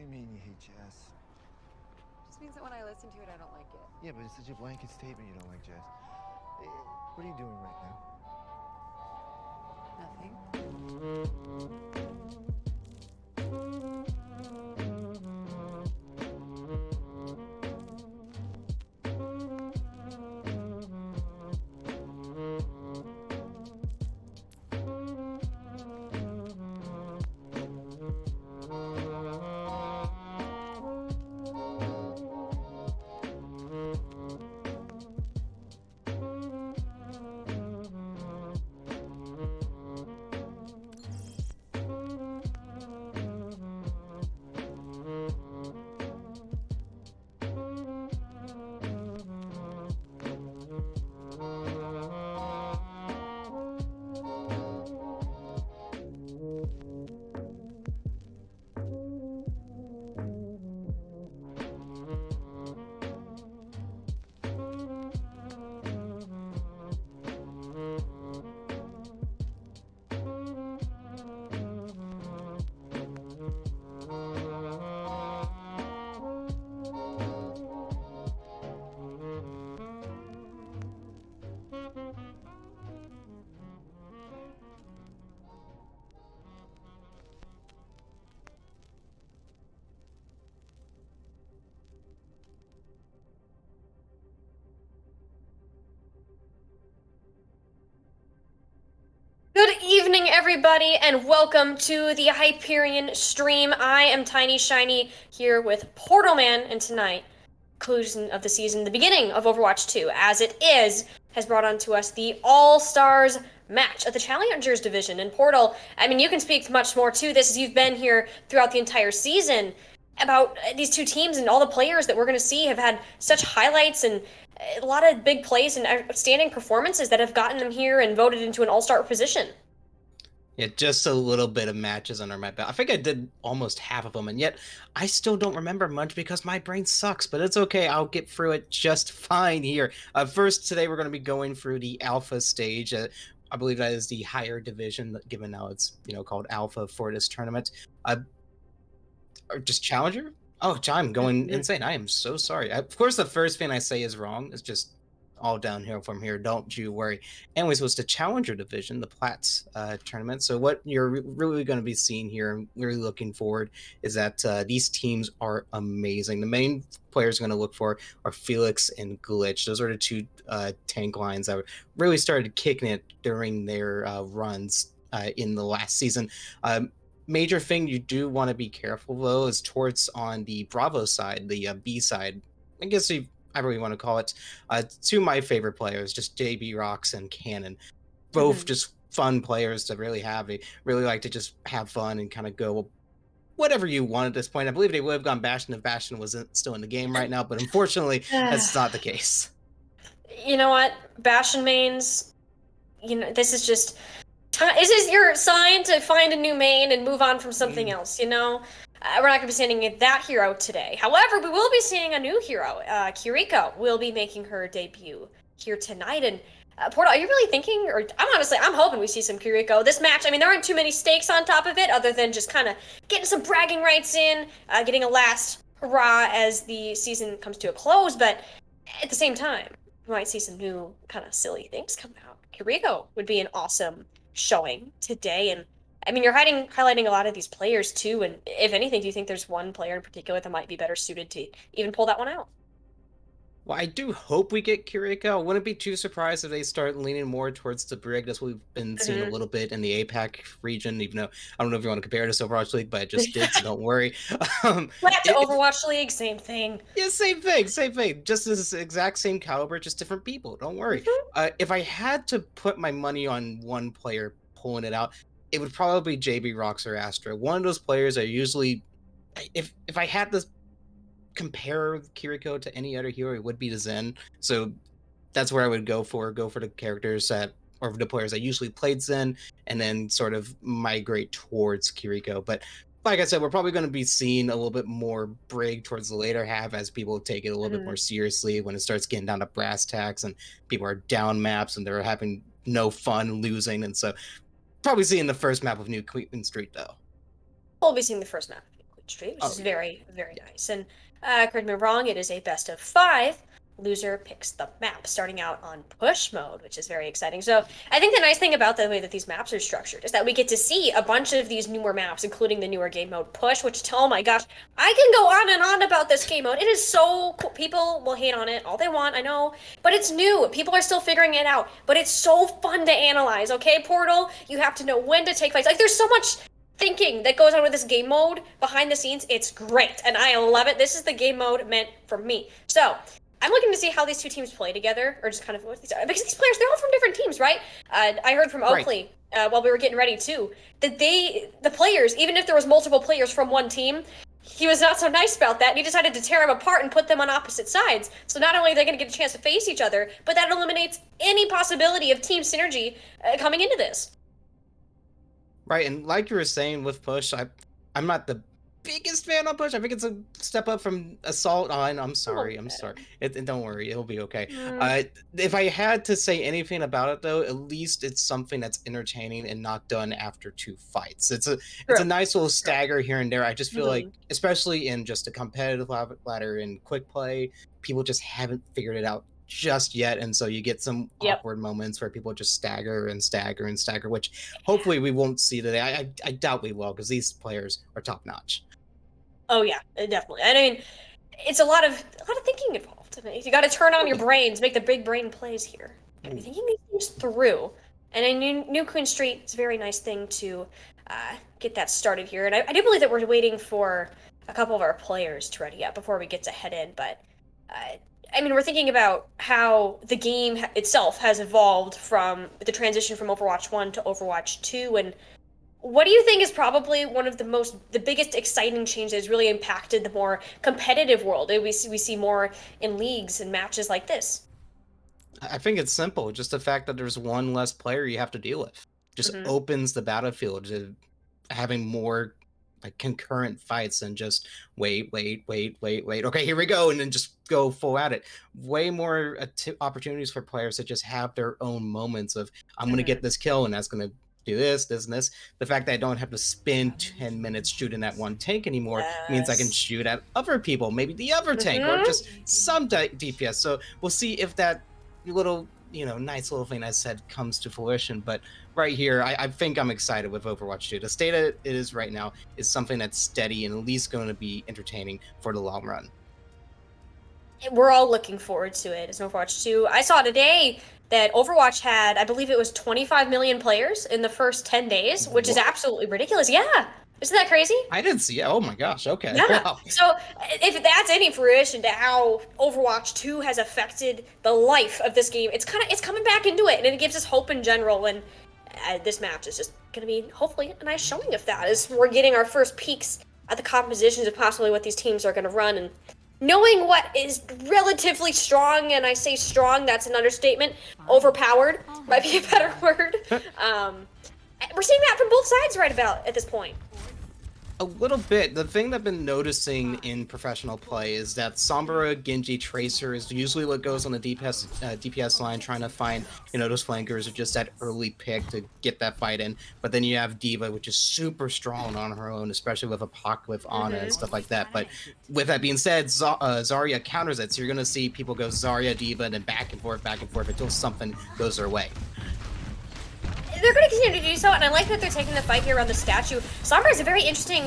do you mean you hate jazz? Just means that when I listen to it, I don't like it. Yeah, but it's such a blanket statement you don't like jazz. What are you doing right now? Nothing. Good evening, everybody, and welcome to the Hyperion stream. I am Tiny Shiny here with Portal Man, and tonight, conclusion of the season, the beginning of Overwatch 2, as it is, has brought on to us the All-Stars match of the Challengers Division. And Portal, I mean, you can speak much more to this as you've been here throughout the entire season about these two teams and all the players that we're going to see have had such highlights and a lot of big plays and outstanding performances that have gotten them here and voted into an all-star position. Yeah, just a little bit of matches under my belt. I think I did almost half of them, and yet I still don't remember much because my brain sucks, but it's okay. I'll get through it just fine here. First, today we're going to be going through the Alpha stage. I believe that is the higher division, given now it's called Alpha for this tournament. Or just Challenger? Oh, I'm going insane. I am so sorry. Of course, the first thing I say is wrong. It's just all downhill from here. Don't you worry. Anyways, was the Challenger division, the Platts tournament. So what you're really going to be seeing here and really looking forward is that these teams are amazing. The main players going to look for are Felix and Glitch. Those are the two tank lines that really started kicking it during their runs in the last season. Major thing you do want to be careful though is towards on the Bravo side, the B side. I guess I really want to call it. Two of my favorite players, just JB Rocks and Cannon, both just fun players to really have. They really like to just have fun and kind of go whatever you want at this point. I believe they would have gone Bastion if Bastion wasn't still in the game right now, but unfortunately, that's not the case. You know what, Bastion mains, this is just this is your sign to find a new main and move on from something else, we're not going to be seeing that hero today. However, we will be seeing a new hero. Kiriko will be making her debut here tonight. And Portal, are you really thinking, or I'm hoping we see some Kiriko. This match, I mean, there aren't too many stakes on top of it other than just kind of getting some bragging rights in, getting a last hurrah as the season comes to a close. But at the same time, we might see some new kind of silly things come out. Kiriko would be an awesome showing today. And I mean, you're highlighting a lot of these players too. And if anything, do you think there's one player in particular that might be better suited to even pull that one out? Well, I do hope we get Kiriko. I wouldn't be too surprised if they start leaning more towards the Brig. That's what we've been seeing a little bit in the APAC region, even though I don't know if you want to compare it to Overwatch League, but I just did, so don't worry. Flat to Overwatch League, same thing. Yeah, same thing. Just this exact same caliber, just different people. Don't worry. If I had to put my money on one player pulling it out, it would probably be JB Rocks or Astra. One of those players I usually, if I had to compare Kiriko to any other hero, it would be the Zen. So that's where I would go for the characters that or the players I usually played Zen, and then sort of migrate towards Kiriko. But like I said, we're probably going to be seeing a little bit more Brig towards the later half as people take it a little bit more seriously when it starts getting down to brass tacks and people are down maps and they're having no fun losing. And so probably seeing the first map of New Queen Street though. We'll be seeing the first map of New Queen Street, which Oh, is yeah. very, very nice. And correct me if I'm wrong, it is a best of 5. Loser picks the map, starting out on push mode, which is very exciting. So I think the nice thing about the way that these maps are structured is that we get to see a bunch of these newer maps, including the newer game mode push, which, oh my gosh, I can go on and on about this game mode. It is so cool. People will hate on it all they want, I know, but it's new. People are still figuring it out, but it's so fun to analyze, okay, Portal? You have to know when to take fights. Like, there's so much thinking that goes on with this game mode behind the scenes. It's great, and I love it. This is the game mode meant for me. So I'm looking to see how these two teams play together, or just kind of what these are, because these players, they're all from different teams, right? I heard from Oakley while we were getting ready too, that the players, even if there was multiple players from one team, he was not so nice about that, and he decided to tear them apart and put them on opposite sides. So not only are they going to get a chance to face each other, but that eliminates any possibility of team synergy coming into this. Right, and like you were saying with push, I'm not the biggest fan on push. I think it's a step up from assault on. I'm sorry. Don't worry, it'll be okay. If I had to say anything about it though, at least it's something that's entertaining and not done after 2 fights. It's a nice little stagger here and there. I just feel like, especially in just a competitive ladder in quick play, people just haven't figured it out just yet, and so you get some awkward moments where people just stagger and stagger and stagger, which hopefully we won't see today. I doubt we will, because these players are top notch. Oh yeah, definitely. I mean, it's a lot of thinking involved. I mean, you got to turn on your brains, make the big brain plays here. You're thinking these things through. And in New Queen Street, it's a very nice thing to get that started here. And I do believe that we're waiting for a couple of our players to ready up before we get to head in. But I mean, we're thinking about how the game itself has evolved from the transition from Overwatch 1 to Overwatch 2, and what do you think is probably one of the biggest exciting changes that has really impacted the more competitive world? We see more in leagues and matches like this. I think it's simple. Just the fact that there's one less player you have to deal with just opens the battlefield to having more like concurrent fights and just wait. Okay, here we go, and then just go full at it. Way more opportunities for players to just have their own moments of I'm going to get this kill, and that's going to do this, and this. The fact that I don't have to spend 10 minutes shooting at one tank anymore means I can shoot at other people, maybe the other tank, or just some DPS. So we'll see if that little, nice little thing I said comes to fruition. But right here, I think I'm excited with Overwatch 2. The state it is right now is something that's steady and at least going to be entertaining for the long run. We're all looking forward to it as Overwatch 2. I saw today that Overwatch had, I believe it was 25 million players in the first 10 days, which is absolutely ridiculous. Yeah. Isn't that crazy? I didn't see it. Oh my gosh. Okay. Yeah. Wow. So if that's any fruition to how Overwatch 2 has affected the life of this game, it's coming back into it, and it gives us hope in general. And this match is just going to be hopefully a nice showing of that, as we're getting our first peeks at the compositions of possibly what these teams are going to run, and knowing what is relatively strong, and I say strong, that's an understatement, overpowered might be a better word. We're seeing that from both sides right about at this point. A little bit. The thing that I've been noticing in professional play is that Sombra, Genji, Tracer is usually what goes on the DPS line, trying to find, those flankers or just that early pick to get that fight in. But then you have D.Va, which is super strong on her own, especially with Apocalypse, Ana, and stuff like that. But with that being said, Zarya counters it, so you're going to see people go Zarya, D.Va, and then back and forth until something goes their way. They're going to continue to do so, and I like that they're taking the fight here around the statue. Sombra is a very interesting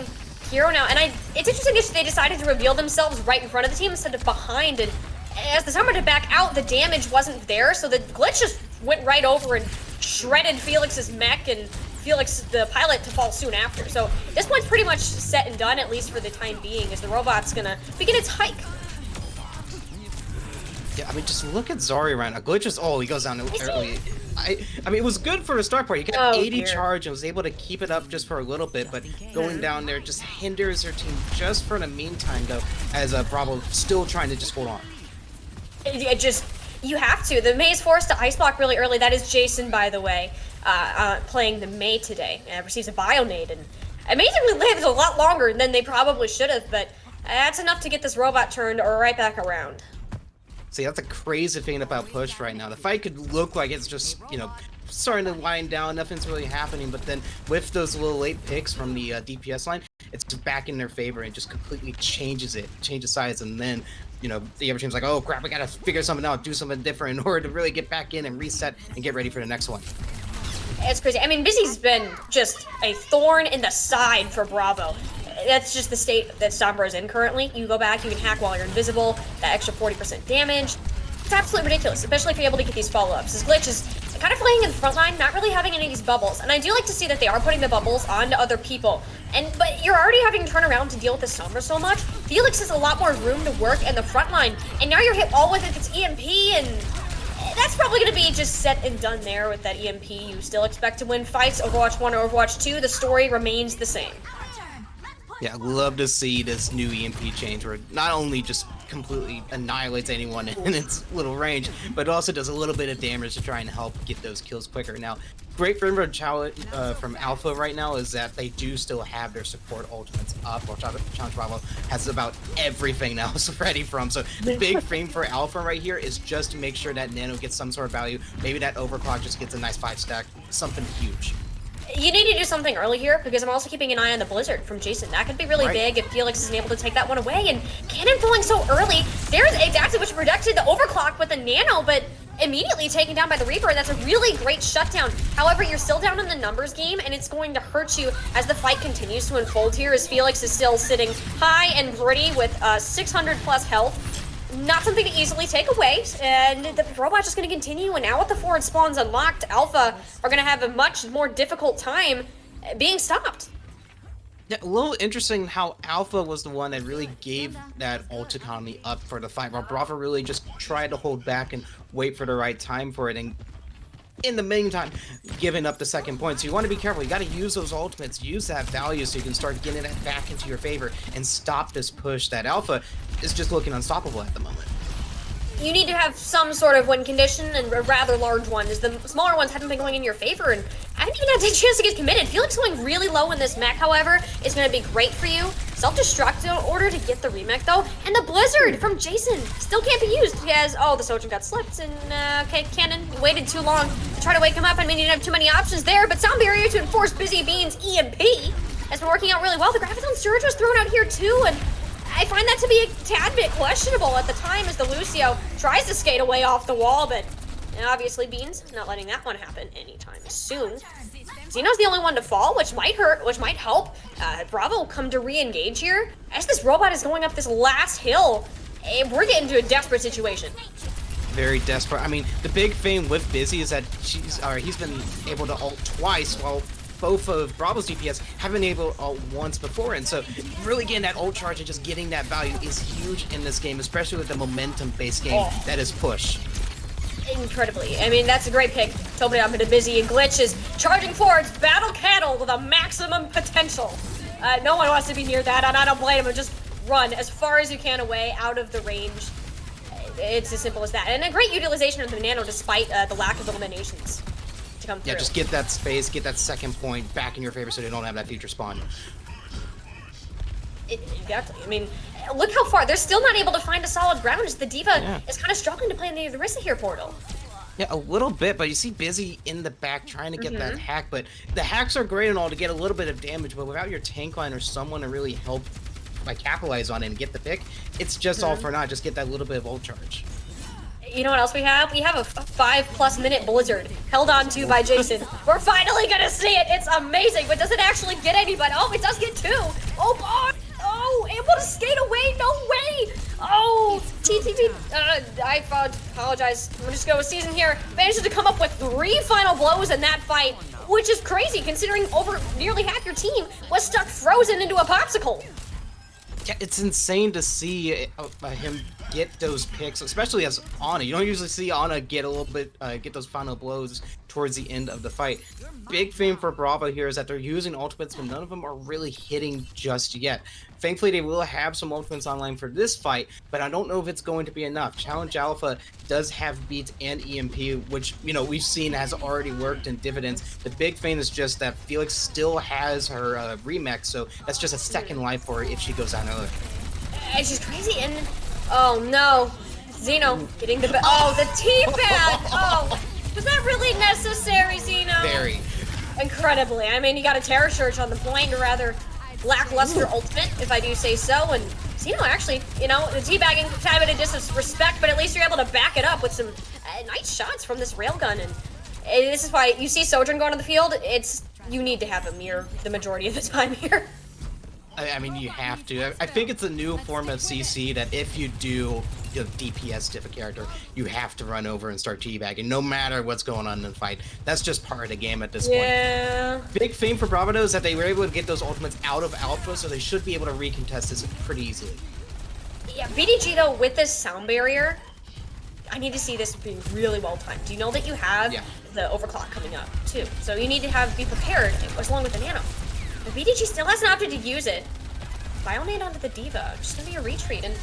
hero now, and it's interesting that they decided to reveal themselves right in front of the team instead of behind, and as the Sombra to back out, the damage wasn't there, so the glitch just went right over and shredded Felix's mech, and Felix, the pilot, to fall soon after. So this one's pretty much set and done, at least for the time being, as the robot's going to begin its hike. Yeah, I mean, just look at Zarya right now. Glitch is, he goes down early. I mean, it was good for the start part. He got 80 charge and was able to keep it up just for a little bit, but going down there just hinders their team just for the meantime, though, as Bravo still trying to just hold on. You have to. The Mei is forced to ice block really early. That is Jason, by the way, playing the Mei today. Receives a Bionade, and amazingly lives a lot longer than they probably should have, but that's enough to get this robot turned right back around. See, that's a crazy thing about push right now. The fight could look like it's just, starting to wind down, nothing's really happening, but then with those little late picks from the DPS line, it's back in their favor and just completely changes sides, and then, you know, the other team's like, oh crap, I gotta figure something out, do something different in order to really get back in and reset and get ready for the next one. It's crazy. I mean, Busy's been just a thorn in the side for Bravo. That's just the state that Sombra is in currently. You go back, you can hack while you're invisible, that extra 40% damage. It's absolutely ridiculous, especially if you're able to get these follow-ups. This Glitch is kind of playing in the front line, not really having any of these bubbles. And I do like to see that they are putting the bubbles onto other people. But you're already having to turn around to deal with the Sombra so much. Felix has a lot more room to work in the front line. And now you're hit all with its EMP, and that's probably going to be just set and done there with that EMP. You still expect to win fights, Overwatch 1 or Overwatch 2. The story remains the same. Yeah, I'd love to see this new EMP change where it not only just completely annihilates anyone in its little range, but it also does a little bit of damage to try and help get those kills quicker. Now, great for from Alpha right now is that they do still have their support ultimates up, while Challenge Bravo has about everything else ready from. So the big thing for Alpha right here is just to make sure that Nano gets some sort of value. Maybe that Overclock just gets a nice 5-stack, something huge. You need to do something early here, because I'm also keeping an eye on the Blizzard from Jason. That could be really big if Felix isn't able to take that one away. And Cannon falling so early, there's exactly what you predicted, the Overclock with the Nano, but immediately taken down by the Reaper. That's a really great shutdown. However, you're still down in the numbers game, and it's going to hurt you as the fight continues to unfold here, as Felix is still sitting high and pretty with 600 plus health. Not something to easily take away, and the robot's just going to continue, and now with the forward spawns unlocked, Alpha are going to have a much more difficult time being stopped. Yeah, a little interesting how Alpha was the one that really gave that ult economy up for the fight, while Bravo really just tried to hold back and wait for the right time for it, and in the meantime, giving up the second point. So you want to be careful. You got to use those ultimates, use that value so you can start getting it back into your favor and stop this push that Alpha is just looking unstoppable at the moment. You need to have some sort of win condition, and a rather large one, as the smaller ones haven't been going in your favor, and I haven't even had a chance to get committed. Felix going really low in this mech, however, is going to be great for you. Self-destruct in order to get the remech, though, and the Blizzard from Jason still can't be used because, oh, the Sojourn got slipped, and, okay, Cannon, you waited too long to try to wake him up. I mean, you didn't have too many options there, but Sound Barrier to enforce Busy Bean's EMP has been working out really well. The Graviton Surge was thrown out here, too, and I find that to be a tad bit questionable at the time as the Lucio tries to skate away off the wall, but obviously Beans not letting that one happen anytime soon. Xeno's the only one to fall, which might hurt, which might help. Bravo will come to re-engage here. As this robot is going up this last hill, we're getting into a desperate situation. Very desperate. I mean, the big thing with Busy is that he's been able to ult twice, while both of Bravo's DPS have been able to ult once before, and so really getting that ult charge and just getting that value is huge in this game, especially with the momentum-based game that is Push. Incredibly. I mean, that's a great pick. Totally up into Busy, and Glitch is charging forwards, battle cattle with a maximum potential. No one wants to be near that, and I don't blame him. Just run as far as you can away, out of the range. It's as simple as that. And a great utilization of the Nano despite the lack of eliminations. Yeah, just get that space, get that second point back in your favor so they don't have that future spawn. Exactly. I mean, look how far. They're still not able to find a solid ground as the D.Va is kind of struggling to play in the Orisa here portal. Yeah, a little bit, but you see Busy in the back trying to get that hack, but the hacks are great and all to get a little bit of damage, but without your tank line or someone to really help capitalize on it and get the pick, it's just all for naught. Just get that little bit of ult charge. You know what else we have? We have a 5+ minute Blizzard held on to by Jason. We're finally gonna see it. It's amazing, but does it actually get anybody? Oh, it does get 2. Oh, boy. Oh, able to skate away. No way. Oh, I apologize. I'm just go with Season here. Manages to come up with 3 final blows in that fight, which is crazy considering over nearly half your team was stuck frozen into a popsicle. Yeah, it's insane to see him get those picks, especially as Ana. You don't usually see Ana get a little bit, get those final blows towards the end of the fight. Big thing for Bravo here is that they're using ultimates, but none of them are really hitting just yet. Thankfully, they will have some ultimates online for this fight, but I don't know if it's going to be enough. Challenge Alpha does have beats and EMP, which, you know, we've seen has already worked in dividends. The big thing is just that Felix still has her remix, so that's just a second life for her if she goes down early. It's just crazy, and oh no, Xeno getting the oh, the T-pad. Oh, Was that really necessary, Zeno? Very. Incredibly. I mean, you got a Terror Church on the point, a rather lackluster ultimate, if I do say so, and Zeno actually, you know, the teabagging time at a disrespect, but at least you're able to back it up with some nice shots from this railgun, and this is why you see Sojourn going on the field, you need to have him here the majority of the time here. I mean, you have to. I think it's a new form of CC that if you do DPS type of character, you have to run over and start teabagging, no matter what's going on in the fight. That's just part of the game at this point. Big thing for Bravado is that they were able to get those ultimates out of Alpha, so they should be able to recontest this pretty easily. Yeah, BDG though, with this sound barrier, I need to see this being really well timed. Do you know that you have the overclock coming up too? So you need to be prepared along with the nano. The BDG still hasn't opted to use it. Bionade onto the Diva, just gonna be a retreat. And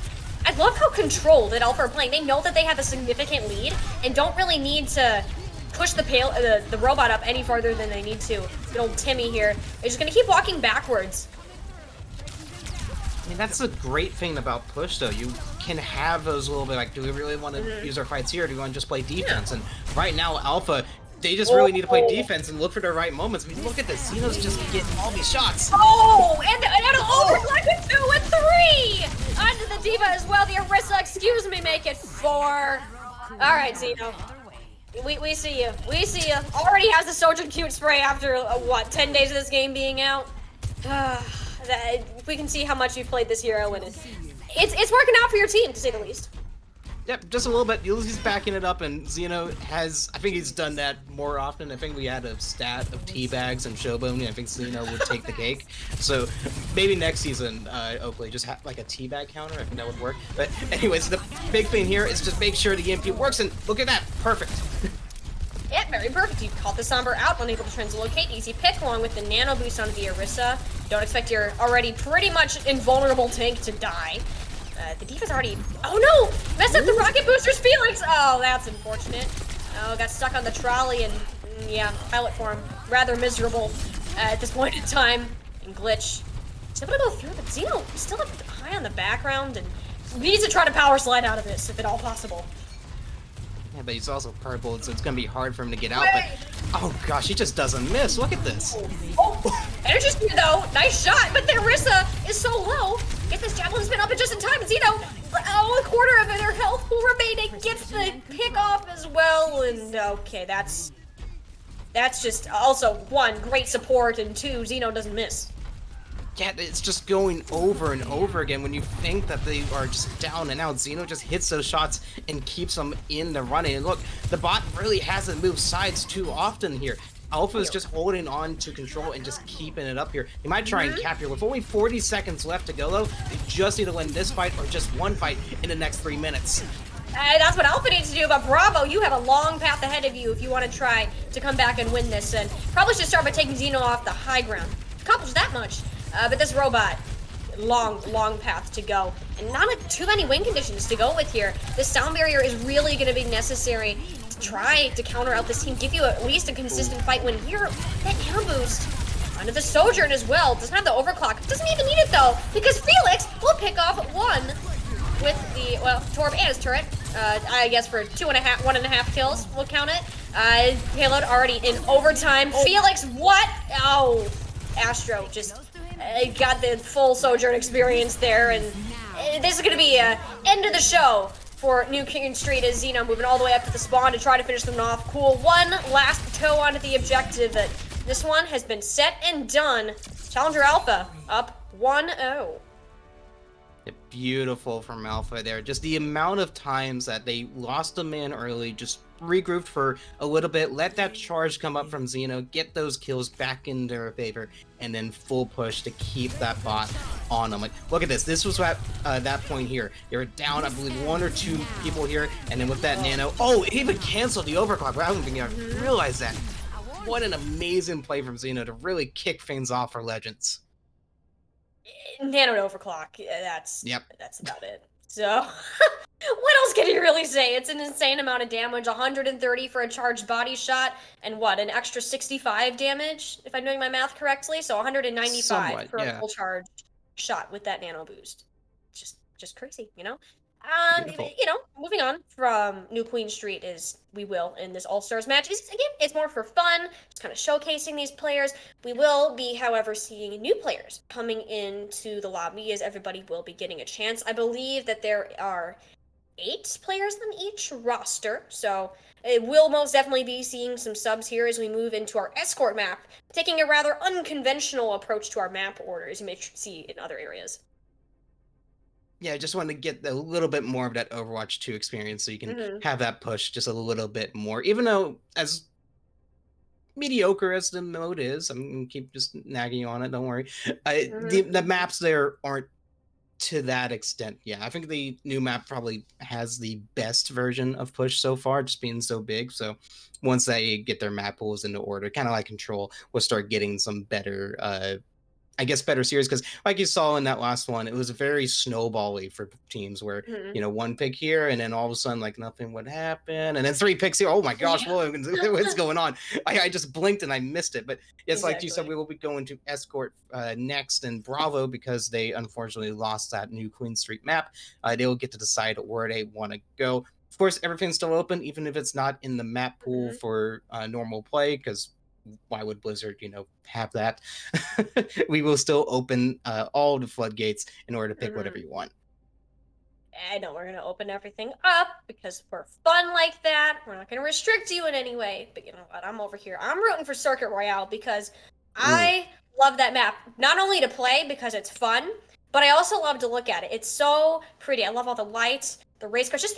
I love how controlled that Alpha are playing. They know that they have a significant lead and don't really need to push the robot up any farther than they need to. Good old Timmy here. They're just gonna keep walking backwards. I mean, that's a great thing about push, though. You can have those little bit like, do we really want to use our fights here, or do we want to just play defense? And right now, Alpha, they just really need to play defense and look for the right moments. I mean, look at this. Zeno's just getting all these shots. Oh, and an overclock with 2 and 3! Onto the Diva as well. The Orisa, excuse me, make it 4. All right, Zeno. We see you. We see you. Already has the Sojourn cute spray after, what, 10 days of this game being out? We can see how much you've played this hero, and it's working out for your team, to say the least. Yep, just a little bit. He's backing it up, and Zeno has, I think he's done that more often. I think we had a stat of teabags and showboating. I think Zeno would take the cake. So maybe next season, Oakley, just have like a teabag counter. I think that would work. But anyways, the big thing here is just make sure the EMP works, and look at that, perfect. Yeah, very perfect. You caught the Somber out, unable to translocate. Easy pick along with the nano boost onto the Orisa. Don't expect your already pretty much invulnerable tank to die. The Diva's already... Oh no! Messed up the rocket boosters, Felix! Oh, that's unfortunate. Oh, got stuck on the trolley and, yeah, pilot form. Rather miserable at this point in time. And Glitch. He's able to go through, but Zeno still up high on the background and needs to try to power slide out of this, if at all possible. Yeah, but he's also purple, so it's gonna be hard for him to get out, but... Oh gosh, he just doesn't miss. Look at this. Oh, energy spear though. Nice shot, but the Orisa is so low. Get this javelin spin up and just in time. Zeno, a quarter of their health pool remaining. Gets the pick off as well, and okay, that's just also 1, great support, and 2, Zeno doesn't miss. Yeah, it's just going over and over again. When you think that they are just down and out, Zeno just hits those shots and keeps them in the running. And look, the bot really hasn't moved sides too often here. Alpha is just holding on to control and just keeping it up here. He might try and capture. With only 40 seconds left to go, though, they just need to win this fight or just one fight in the next 3 minutes. That's what Alpha needs to do, but Bravo, you have a long path ahead of you if you want to try to come back and win this. And probably should start by taking Zeno off the high ground. Accomplish that much. But this robot, long path to go. And not too many win conditions to go with here. This sound barrier is really going to be necessary to try to counter out this team, give you at least a consistent fight when here, that nano boost onto the Sojourn as well. Doesn't have the overclock. Doesn't even need it though, because Felix will pick off 1 with the, well, Torb and his turret. I guess for 1.5 kills, we'll count it. Payload already in overtime. Felix, what? Oh, Astro just got the full Sojourn experience there, and this is going to be end of the show for New King Street as Zeno moving all the way up to the spawn to try to finish them off. Cool. 1 last toe onto the objective, but this one has been set and done. Challenger Alpha up 1-0. Beautiful from Alpha there. Just the amount of times that they lost a man early, just regrouped for a little bit, let that charge come up from Zeno, get those kills back in their favor, and then full push to keep that bot on them. Like, look at this. This was at that point here. They were down, I believe, 1 or 2 people here, and then with that nano, oh, it even canceled the overclock. I don't think I realized that. What an amazing play from Zeno to really kick things off for Legends. Nano to overclock. That's about it. So, what else can you really say? It's an insane amount of damage. 130 for a charged body shot, and what, an extra 65 damage, if I'm doing my math correctly? So 195 for a full charge shot with that nano boost. Just crazy, you know? Beautiful. Moving on from New Queen Street is we will in this All Stars match is again it's more for fun, just kind of showcasing these players. We will be, however, seeing new players coming into the lobby as everybody will be getting a chance. I believe that there are 8 players on each roster, so it will most definitely be seeing some subs here as we move into our escort map, taking a rather unconventional approach to our map order, as you may see in other areas. Yeah, I just wanted to get a little bit more of that Overwatch 2 experience so you can Mm-hmm. have that push just a little bit more. Even though, as mediocre as the mode is, I'm gonna keep just nagging you on it, don't worry. The Mm-hmm. maps there aren't to that extent. Yeah, I think the new map probably has the best version of push so far, just being so big. So once they get their map pools into order, kind of like Control, we'll start getting some better I guess better series because like you saw in that last one, it was very snowbally for teams where Mm-hmm. one pick here and then all of a sudden like nothing would happen and then 3 picks here. Oh my gosh, Yeah. what's going on? I just blinked and I missed it. But it's like you said, Exactly. we will be going to Escort next and Bravo because they unfortunately lost that new Queen Street map. They will get to decide where they want to go. Of course, everything's still open, even if it's not in the map pool Mm-hmm. for normal play, because why would Blizzard, have that? We will still open all the floodgates in order to pick whatever Mm-hmm. you want. I know we're gonna open everything up because we're fun like that. We're not gonna restrict you in any way. But you know what? I'm over here. I'm rooting for Circuit Royale because Ooh, I love that map. Not only to play because it's fun, but I also love to look at it. It's so pretty. I love all the lights, the race cars, just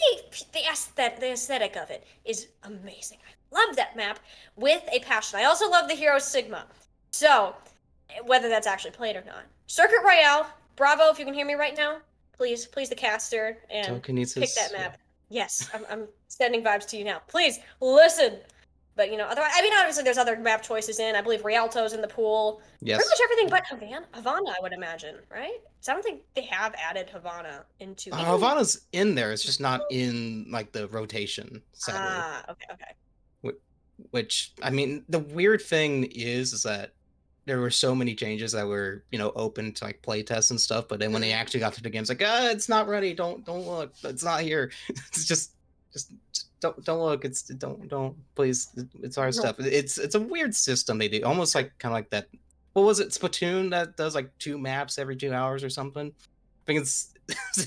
the aesthetic of it is amazing. I love that map with a passion. I also love the hero Sigma. So whether that's actually played or not, Circuit Royale. Bravo, if you can hear me right now, please the caster and pick that telekinesis. Yeah. map. Yes, I'm sending vibes to you now. Please listen. But otherwise, I mean, obviously there's other map choices in. I believe Rialto's in the pool. Pretty much Yes. everything but Havana, I would imagine, right? So I don't think they have added Havana into even. Havana's in there. It's just not in like the rotation, sadly. Okay. Which I mean, the weird thing is that there were so many changes that were open to like play tests and stuff, but then when they Mm-hmm. actually got to the game, it's like it's not ready. Don't look. It's not here. It's just don't look. It's don't please. It's our No. stuff. It's a weird system they do, almost like kind of like that. What was it? Splatoon that does like 2 maps every 2 hours or something. I think it's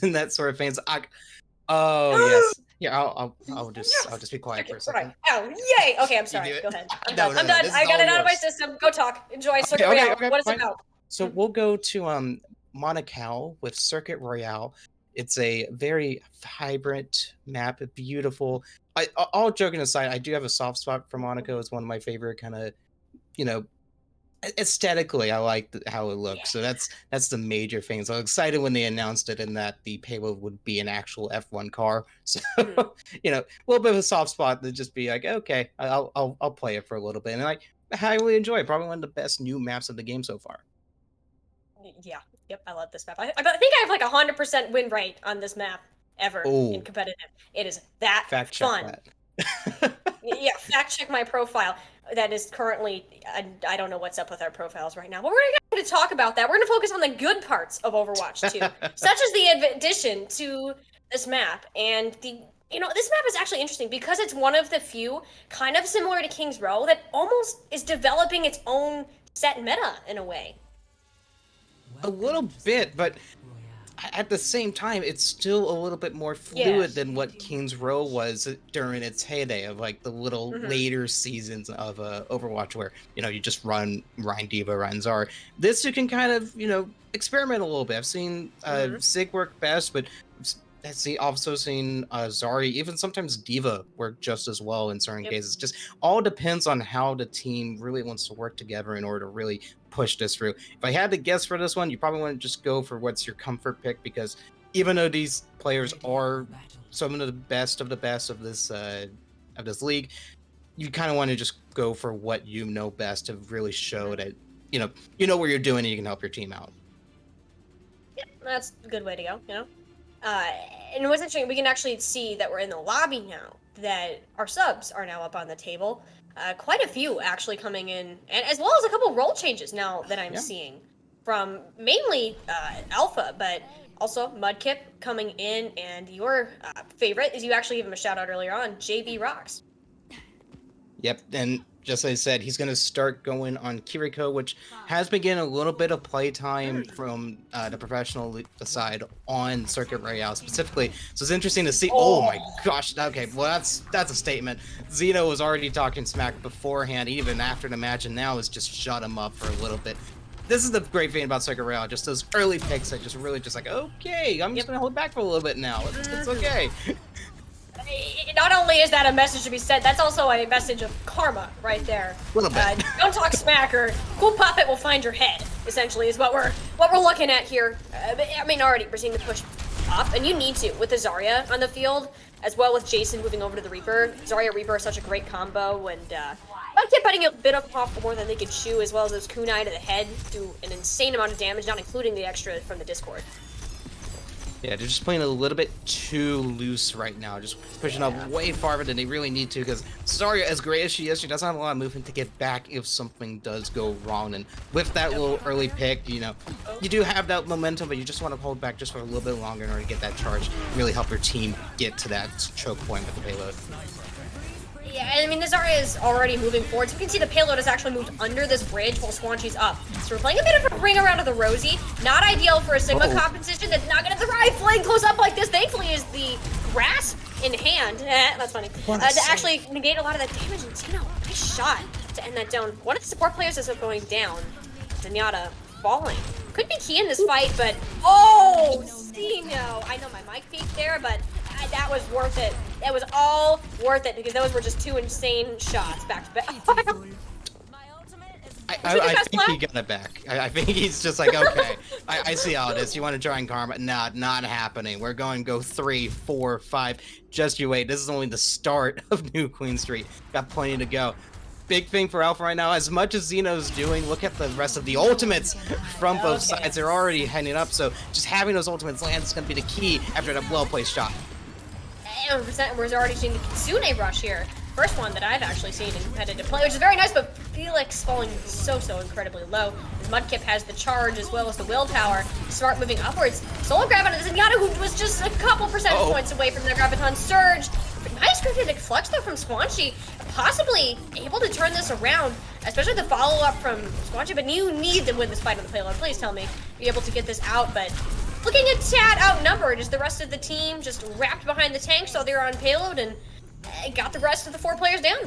in that sort of vein. Oh yes, yeah. I'll just be quiet for a Circuit Royale. second. Yay! Okay, I'm You do sorry. it. Go ahead. I'm No, done. no, I'm no. done. This I is got all it out of my yours. system. Go talk. Enjoy Okay, Circuit okay, Royale. okay, What is it fine. about? So we'll go to Monacal with Circuit Royale. It's a very vibrant map, beautiful. All joking aside, I do have a soft spot for Monaco. It's one of my favorite kind of, you know, aesthetically, I like how it Yeah. looks. So that's the major thing. So I'm excited when they announced it and that the payload would be an actual F1 car. So Mhm. a little bit of a soft spot to just be like, okay, I'll play it for a little bit, and I highly enjoy it. Probably one of the best new maps of the game so far. Yeah. Yep. I love this map. I think I have like 100% win rate on this map ever in Oh, competitive. It is that fact check fun. that. Yeah. Fact check my profile. That is currently. I don't know what's up with our profiles right now, but we're going to talk about that. We're going to focus on the good parts of Overwatch 2, such as the addition to this map and the. This map is actually interesting because it's one of the few, kind of similar to King's Row, that almost is developing its own set meta in a way. A little bit, but at the same time, it's still a little bit more Yeah. fluid than what King's Row was during its heyday of like the little Hmm. later seasons of Overwatch, where you just run Ryan Diva, Ryan Zar. This you can kind of experiment a little bit. I've seen Hmm. Sig work best, but also seen Zari, even sometimes Diva work just as well in certain Yep. cases. Just all depends on how the team really wants to work together in order to really push this through. If I had to guess for this one, you probably want to just go for what's your comfort pick, because even though these players are some of the best of this league, you kind of want to just go for what you know best to really show that what you're doing and you can help your team out. Yep. That's a good way to go. Uh, and what's interesting, we can actually see that we're in the lobby now, that our subs are now up on the table. Quite a few actually coming in, and as well as a couple role changes now that I'm Yeah. seeing from mainly Alpha, but Also, Mudkip coming in, and your favorite is you actually gave him a shout out earlier on, JB Rocks. Yep, and just as I said, he's going to start going on Kiriko, which has been getting a little bit of playtime from the professional side on Circuit Royale specifically. So it's interesting to see. Oh my gosh! Okay, well that's a statement. Zeno was already talking smack beforehand, even after the match, and now has just shut him up for a little bit. This is the great thing about Circuit Royale, just those early picks that just really just like, okay, I'm just going to hold back for a little bit now. It's okay. Not only is that a message to be sent, that's also a message of karma right there. A little bit. Don't talk smack, or cool puppet will find your head. Essentially, is what we're looking at here. I mean, already we're seeing the push up, and you need to with the Zarya on the field, as well with Jason moving over to the Reaper. Zarya Reaper is such a great combo, and Mudkip putting a bit off more than they could chew, as well as those kunai to the head do an insane amount of damage, not including the extra from the Discord. Yeah, they're just playing a little bit too loose right now, just pushing up way farther than they really need to, because Zarya, as great as she is, she doesn't have a lot of movement to get back if something does go wrong, and with that little early pick, you know, you do have that momentum, but you just want to hold back just for a little bit longer in order to get that charge, really help your team get to that choke point with the payload. Yeah, I mean, the Zarya is already moving forward, so you can see the payload has actually moved under this bridge while Squanchy's up. So we're playing a bit of a ring around of the Rosie. Not ideal for a Sigma competition that's not going to thrive playing close up like this. Thankfully, is the grasp in hand. That's funny. To actually negate a lot of that damage. And Zeno, nice shot to end that down. One of the support players is going down. Zenyatta falling. Could be key in this fight, but oh, Zeno. I know my mic peaked there, but that was worth it. It was all worth it because those were just two insane shots back to back. I think he got it back. I think he's just like, okay, I see how it is. You want to try and karma? Nah, not happening. We're going to go 3, 4, 5. Just you wait. This is only the start of New Queen Street. Got plenty to go. Big thing for Alpha right now. As much as Zeno's doing, look at the rest of the ultimates from both sides. They're already heading up, so just having those ultimates land is going to be the key after that well-placed shot. 100%, we're already seeing the Kitsune rush here. First one that I've actually seen in competitive play, which is very nice, but Felix falling so incredibly low. As Mudkip has the charge as well as the willpower. Smart moving upwards. Solo grab on Zenyatta, who was just a couple percentage points away from the Graviton Surge. Nice cryptic flex though from Squanchy. Possibly able to turn this around, especially the follow-up from Squanchy, but you need to win this fight on the payload. Please tell me you're able to get this out, but looking a tad outnumbered as the rest of the team just wrapped behind the tank, so they're on payload and got the rest of the 4 players down.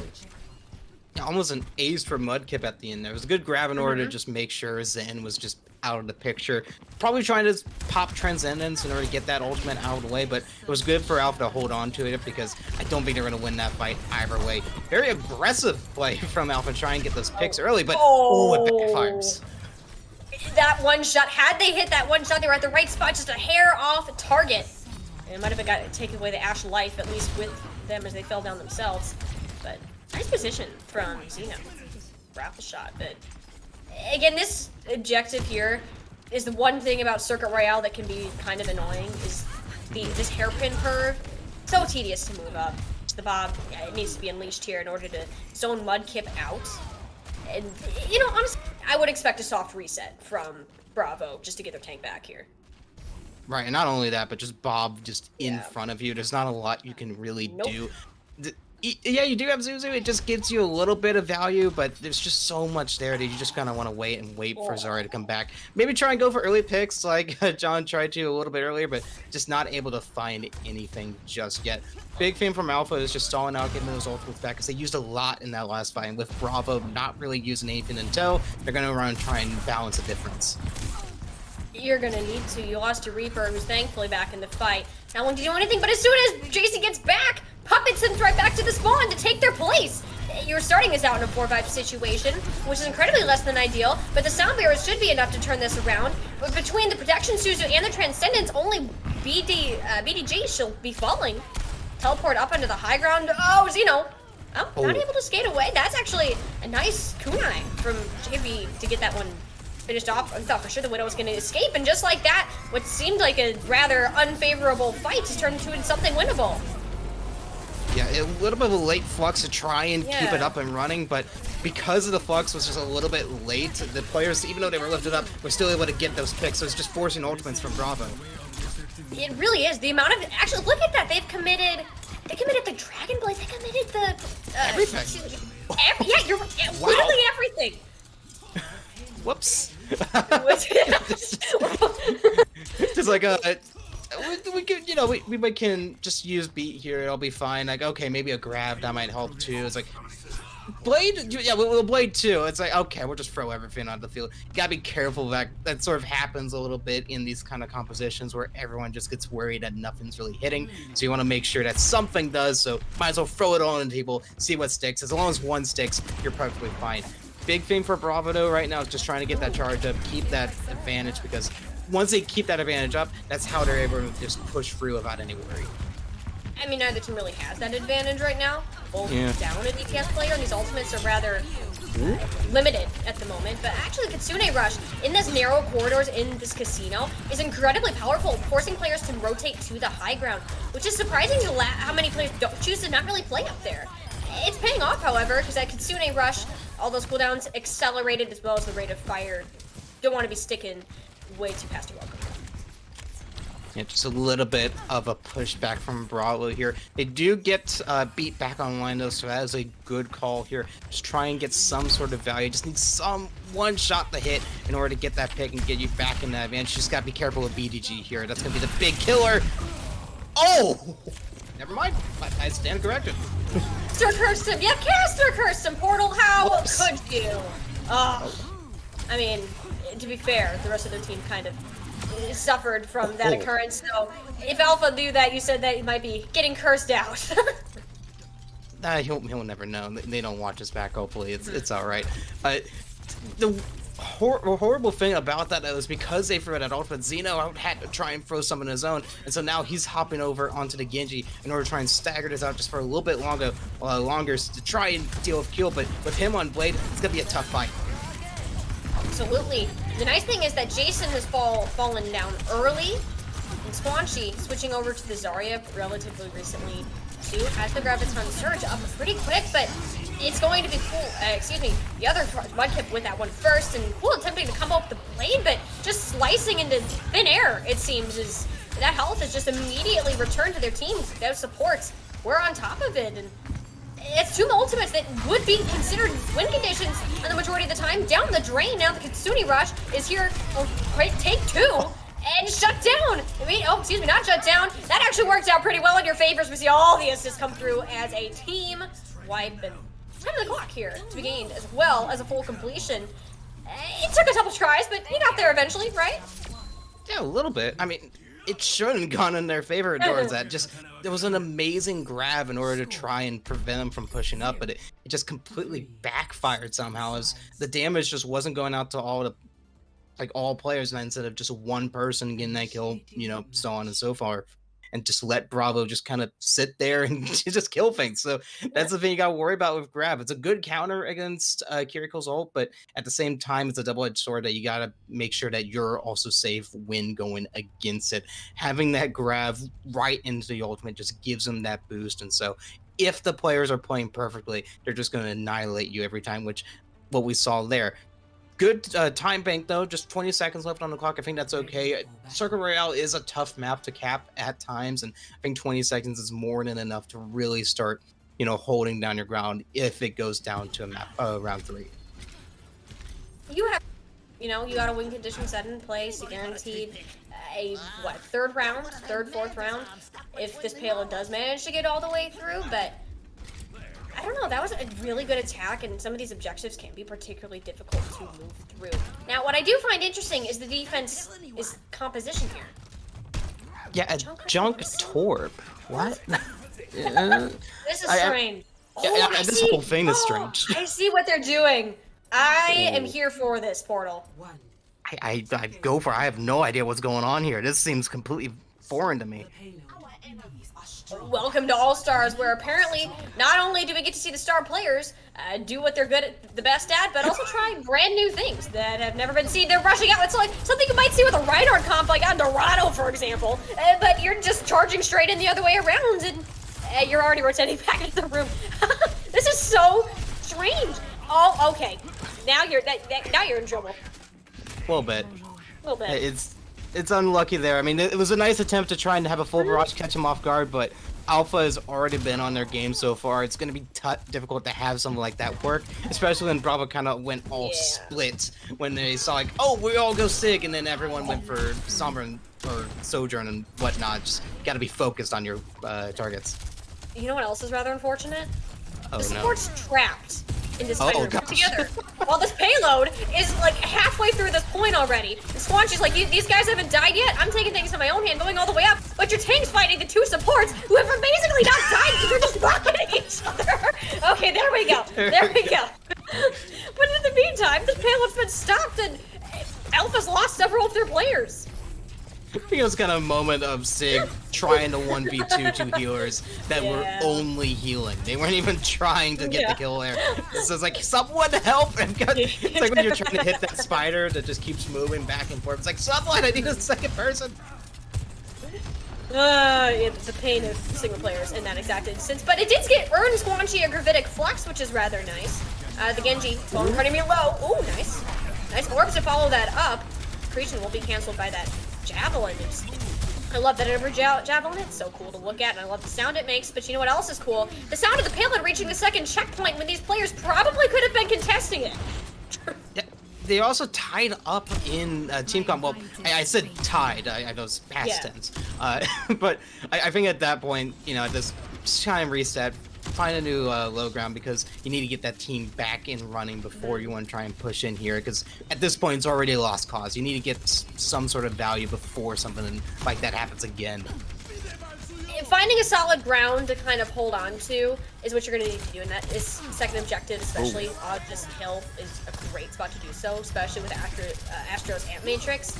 Yeah, almost an ace for Mudkip at the end. There was a good grab in order to just make sure Zen was just out of the picture. Probably trying to pop Transcendence in order to get that ultimate out of the way, but it was good for Alpha to hold on to it because I don't think they're going to win that fight either way. Very aggressive play from Alpha, trying to get those picks early, but it backfires. That one shot, had they hit that one shot, they were at the right spot, just a hair off target. And it might have got taken away the Ash life, at least with them as they fell down themselves. But nice position from Zeno for Alpha shot. But again, this objective here is the one thing about Circuit Royale that can be kind of annoying, is this hairpin curve. So tedious to move up. The Bob, it needs to be unleashed here in order to zone Mudkip out. And, you know, honestly, I would expect a soft reset from Bravo just to get their tank back here. Right, and not only that, but just Bob just in front of you. There's not a lot you can really do. Yeah, you do have Zuzu. It just gives you a little bit of value, but there's just so much there that you just kind of want to wait for Zarya to come back. Maybe try and go for early picks like John tried to a little bit earlier, but just not able to find anything just yet. Big thing from Alpha is just stalling out, getting those ultimates back, because they used a lot in that last fight. And with Bravo not really using anything in tow, they're going to run and try and balance the difference. You're going to need to. You lost your Reaper, who's thankfully back in the fight. Not willing to do anything, but as soon as JC gets back, Puppet sends right back to the spawn to take their place. You're starting this out in a 4-5 situation, which is incredibly less than ideal, but the Sound Bearers should be enough to turn this around. But between the Protection Suzu and the Transcendence, only BDG shall be falling. Teleport up onto the high ground. Oh, Zeno. Oh, not able to skate away. That's actually a nice kunai from JB to get that one finished off. I thought for sure the Widow was going to escape, and just like that, what seemed like a rather unfavorable fight has turned into something winnable. Yeah, a little bit of a late flux to try and keep it up and running, but because of the flux was just a little bit late, the players, even though they were lifted up, were still able to get those picks, so it's just forcing ultimates from Bravo. It really is. The amount of actually look at that. They committed the Dragon Blade. They committed the Everything. yeah, you're literally everything. Whoops. Just like we could, you know, we can just use beat here. It'll be fine. Like, okay, maybe a grab that might help too. It's like blade, yeah, we'll blade too. It's like, okay, we'll just throw everything on the field. You gotta be careful that sort of happens a little bit in these kind of compositions where everyone just gets worried that nothing's really hitting. So you want to make sure that something does. So might as well throw it all on the table, see what sticks. As long as one sticks, you're perfectly fine. Big thing for Bravo though right now is just trying to get that charge up, keep that advantage, because once they keep that advantage up, that's how they're able to just push through without any worry. I mean, neither team really has that advantage right now. Both down an DPS player, and these ultimates are rather limited at the moment. But actually, Kitsune Rush in this narrow corridors in this casino is incredibly powerful, forcing players to rotate to the high ground, which is surprising to how many players don't choose to not really play up there. It's paying off, however, because that Kitsune Rush, all those cooldowns accelerated as well as the rate of fire. Don't want to be sticking way too past your welcome. Yeah, just a little bit of a pushback from Bravo here. They do get beat back online though, so that is a good call here. Just try and get some sort of value. Just need some one shot to hit in order to get that pick and get you back in that advantage. Just gotta be careful with BDG here. That's gonna be the big killer. Oh! Never mind. I stand corrected. Sir cursed him. Yeah, Caster cursed him. Portal, how could you? I mean, to be fair, the rest of their team kind of suffered from that occurrence. So if Alpha knew that, you said that he might be getting cursed out. He'll never know. They don't watch us back. Hopefully, it's all right. The horrible thing about that though is because they threw that ultimate, Xeno had to try and throw some on his own, and so now he's hopping over onto the Genji in order to try and stagger this out just for a little bit longer to try and deal with kill. But with him on Blade, it's gonna be a tough fight. Absolutely. The nice thing is that Jason has fallen down early, and Squanchy switching over to the Zarya relatively recently too, has the Graviton Surge up pretty quick, but it's going to be cool. The other Mudkip with that one first, and cool attempting to come up with the blade, but just slicing into thin air, it seems, is that health is just immediately returned to their teams. Their supports were on top of it, and it's two ultimates that would be considered win conditions on the majority of the time. Down the drain now, the Kitsune Rush is here. Take two and shut down. Not shut down. That actually worked out pretty well in your favor. We see all the assists come through as a team wipe, and time of the clock here to be gained as well as a full completion. It took a couple tries, but you got there eventually, right? Yeah, a little bit. I mean, it shouldn't have gone in their favor towards that. There was an amazing grab in order to try and prevent them from pushing up, but it just completely backfired somehow, as the damage just wasn't going out to all players, and instead of just one person getting that kill, so on and so forth, and just let Bravo just kind of sit there and just kill things. So that's the thing you got to worry about with grab. It's a good counter against Kiriko's ult, but at the same time, it's a double-edged sword that you got to make sure that you're also safe when going against it. Having that grab right into the ultimate just gives them that boost. And so if the players are playing perfectly, they're just going to annihilate you every time, which what we saw there. Good time bank though, just 20 seconds left on the clock. I think that's okay. Circle Royale is a tough map to cap at times, and I think 20 seconds is more than enough to really start, holding down your ground if it goes down to a map round 3. You have, you got a win condition set in place. You guaranteed a third, fourth round, if this payload does manage to get all the way through, but I don't know, that was a really good attack, and some of these objectives can be particularly difficult to move through. Now, what I do find interesting is the defense is composition here. Yeah, a Junk Torp. What? This is strange. This whole thing is strange. I see what they're doing. I am here for this, Portal. I go for it. I have no idea what's going on here. This seems completely foreign to me. Welcome to All-Stars, where apparently not only do we get to see the star players do what they're good at, the best at, but also try brand new things that have never been seen. They're rushing out. It's like something you might see with a Reinhardt comp, like on Dorado, for example. But you're just charging straight in the other way around, and you're already rotating back into the room. This is so strange. Oh, okay. Now you're in trouble. A little bit. A little bit. It's unlucky there. I mean, it was a nice attempt to try and have a full barrage catch him off guard, but Alpha has already been on their game so far. It's going to be difficult to have something like that work, especially when Bravo kind of went all split when they saw like, oh, we all go Sig, and then everyone went for Sombra or Sojourn and whatnot. Just got to be focused on your targets. You know what else is rather unfortunate? Oh, the support's trapped in this fight room gosh. together. While this payload is like halfway through this point already. And Squanchy's like, these guys haven't died yet. I'm taking things in my own hand, going all the way up. But your tank's fighting the two supports who have basically not died because they're just rocketing each other. Okay, there we go. There we go. But in the meantime, this payload's been stopped and Alpha's lost several of their players. I think it was kind of a moment of Sig trying to 1v2 two healers that were only healing. They weren't even trying to get the kill there. So it's like, someone help! It's like when you're trying to hit that spider that just keeps moving back and forth. It's like, someone, I need a second person! The pain of single players in that exact instance. But it did earn Squanchy a Gravitic Flex, which is rather nice. The Genji, running me low. Ooh, nice. Nice orbs to follow that up. Creation will be canceled by that Javelin. I love that every Javelin. It's so cool to look at, and I love the sound it makes. But you know what else is cool? The sound of the payload reaching the second checkpoint when these players probably could have been contesting it. Yeah, they also tied up in team comp. Well, I said tied. I know it's past tense. But I think at that point, you know, this time reset, find a new low ground because you need to get that team back in running before you want to try and push in here because at this point it's already a lost cause. You need to get some sort of value before something like that happens again. Finding a solid ground to kind of hold on to is what you're going to need to do, and that is second objective, especially. This hill is a great spot to do so, especially with Astro's Amp Matrix.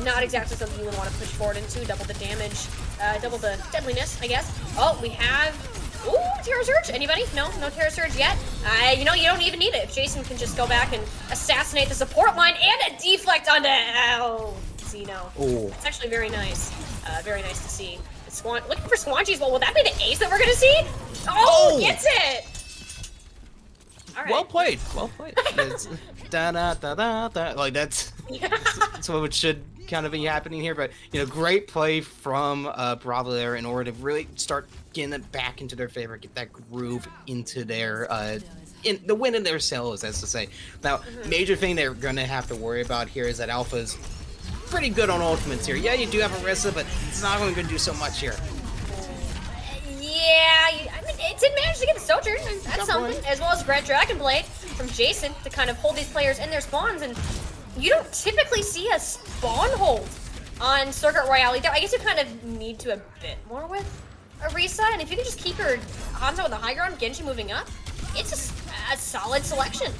Not exactly something you would want to push forward into. Double the damage, double the deadliness, I guess. Oh, we have... Ooh, Terror Surge! Anybody? No Terror Surge yet. You know, you don't even need it. If Jason can just go back and assassinate the support line and a deflect onto Zeno. Oh. It's actually very nice. Very nice to see. Looking for Squanchy's. Well, will that be the ace that we're gonna see? Oh, gets it! All right. Well played. Well played. It's da-da-da-da-da. Like that's what should kind of be happening here. But you know, great play from Bravo there in order to really start getting it back into their favor, get that groove into their in the wind in their sails, as to say. Now, major thing they're gonna have to worry about here is that Alpha's pretty good on ultimates here. Yeah, you do have Orisa, but it's not only gonna do so much here. Yeah, I mean, it did manage to get the Sojourn, and that's something, as well as Red Dragonblade from Jason to kind of hold these players in their spawns, and you don't typically see a spawn hold on Circuit Royale either. I guess you kind of need to a bit more with Orisa, and if you can just keep your Hanzo on the high ground, Genji moving up, it's a solid selection.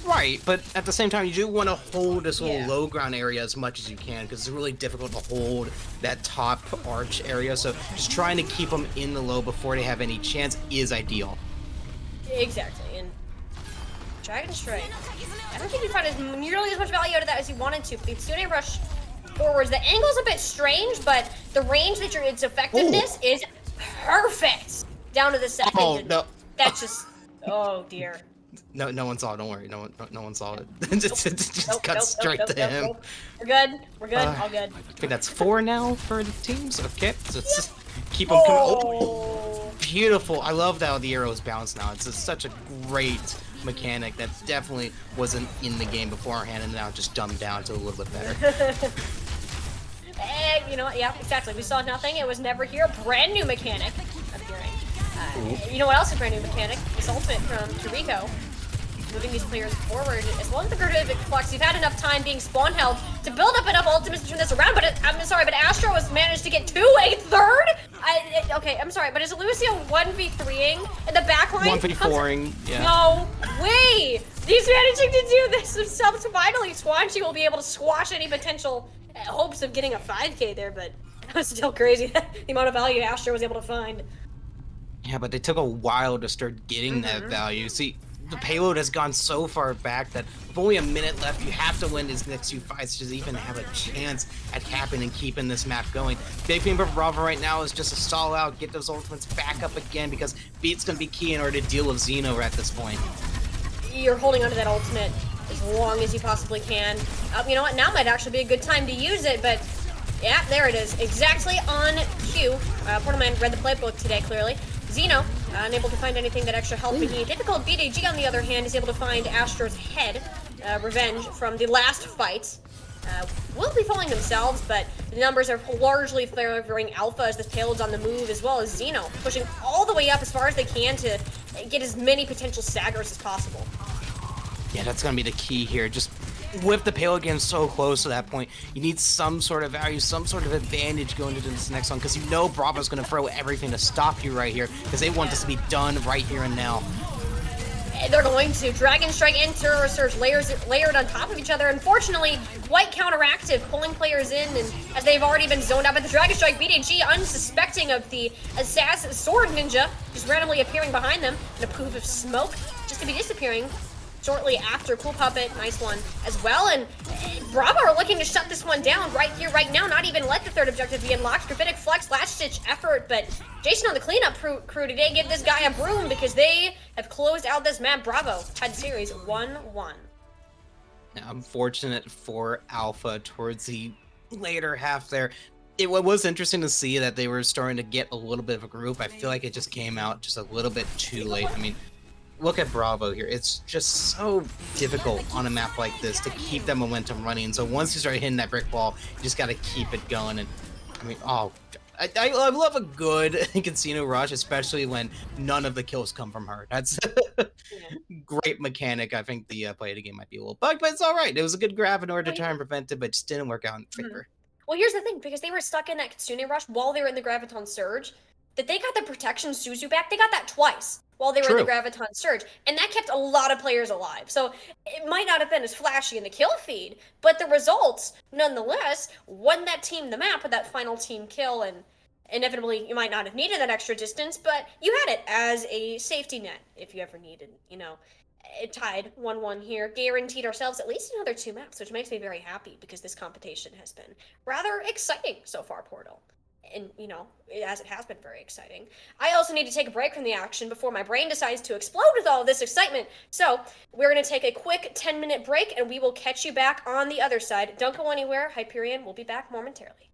Right, but at the same time, you do want to hold this little low ground area as much as you can because it's really difficult to hold that top arch area. So just trying to keep them in the low before they have any chance is ideal. Exactly, and Dragon Strike. I don't think you found nearly as much value out of that as you wanted to. But the Tsune Rush forwards, the angle's a bit strange, but the range that its effectiveness is perfect down to the second. Oh no! That's just. Oh dear. No one saw it. Don't worry. No one saw it. just cut straight to him. Nope. We're good. We're good. All good. I think that's 4 now for the teams. Okay, so let's just keep them coming. Oh, beautiful. I love how the arrows bounce now. It's such a great mechanic that definitely wasn't in the game beforehand, and now just dumbed down to a little bit better. You know what? Yeah, exactly. We saw nothing. It was never here. Brand new mechanic. Appearing. You know what else is a brand new mechanic? This ultimate from Kiriko. Moving these players forward, as well as the Gravitic Flux. You've had enough time being spawn held to build up enough ultimates to turn this around, but I'm sorry, but Astro has managed to get to a third? Okay, I'm sorry, but is Lucio 1v3ing in the backline? 1v4ing, yeah. No way! He's managing to do this himself, so finally Squanchy will be able to squash any potential hopes of getting a 5k there, but that was still crazy, the amount of value Astro was able to find. Yeah, but they took a while to start getting that value. See, the payload has gone so far back that with only a minute left, you have to win these next few fights to even have a chance at capping and keeping this map going. Big thing for Bravo right now is just to stall out, get those ultimates back up again, because beat's going to be key in order to deal with Xeno at this point. You're holding onto that ultimate as long as you possibly can. You know what? Now might actually be a good time to use it, but yeah, there it is. Exactly on cue. Portalman read the playbook today, clearly. Xeno, unable to find anything that extra helping here. Difficult BDG, on the other hand, is able to find Astro's head. Revenge from the last fight. Will be falling themselves, but the numbers are largely favoring Alpha as this payload's on the move, as well as Xeno, pushing all the way up as far as they can to get as many potential staggers as possible. Yeah, that's going to be the key here. Just with the payload getting so close to that point, you need some sort of value, some sort of advantage going into this next one, because you know Bravo's going to throw everything to stop you right here, because they want this to be done right here and now. They're going to Dragon Strike and Terror Surge layered on top of each other. Unfortunately, quite counteractive, pulling players in, and as they've already been zoned out by the Dragon Strike, BDG unsuspecting of the Assassin Sword Ninja just randomly appearing behind them in a poof of smoke, just to be disappearing shortly after. Cool Puppet, nice one as well, and Bravo are looking to shut this one down right here, right now, not even let the third objective be unlocked. Gravitic Flex, last-ditch effort, but Jason on the cleanup crew today give this guy a broom because they have closed out this map. Bravo tied series 1-1. Now, unfortunate for Alpha towards the later half there. It was interesting to see that they were starting to get a little bit of a group. I feel like it just came out just a little bit too late. I mean, look at Bravo here. It's just so difficult on a map like this to keep that momentum running. So once you start hitting that brick wall, you just got to keep it going. And I mean, I love a good casino rush, especially when none of the kills come from her. That's great mechanic. I think the play of the game might be a little bugged, but it's all right. It was a good grab in order to try and prevent it, but just didn't work out in favor. Well, here's the thing, because they were stuck in that Kitsune rush while they were in the Graviton Surge, that they got the protection Suzu back. They got that twice while they were in the Graviton Surge, and that kept a lot of players alive. So it might not have been as flashy in the kill feed, but the results, nonetheless, won that team the map with that final team kill, and inevitably you might not have needed that extra distance, but you had it as a safety net if you ever needed, you know. It tied 1-1 here, guaranteed ourselves at least another 2 maps, which makes me very happy because this competition has been rather exciting so far, Portal. And, you know, as it has been very exciting. I also need to take a break from the action before my brain decides to explode with all of this excitement. So, we're going to take a quick 10-minute break, and we will catch you back on the other side. Don't go anywhere. Hyperion will be back momentarily.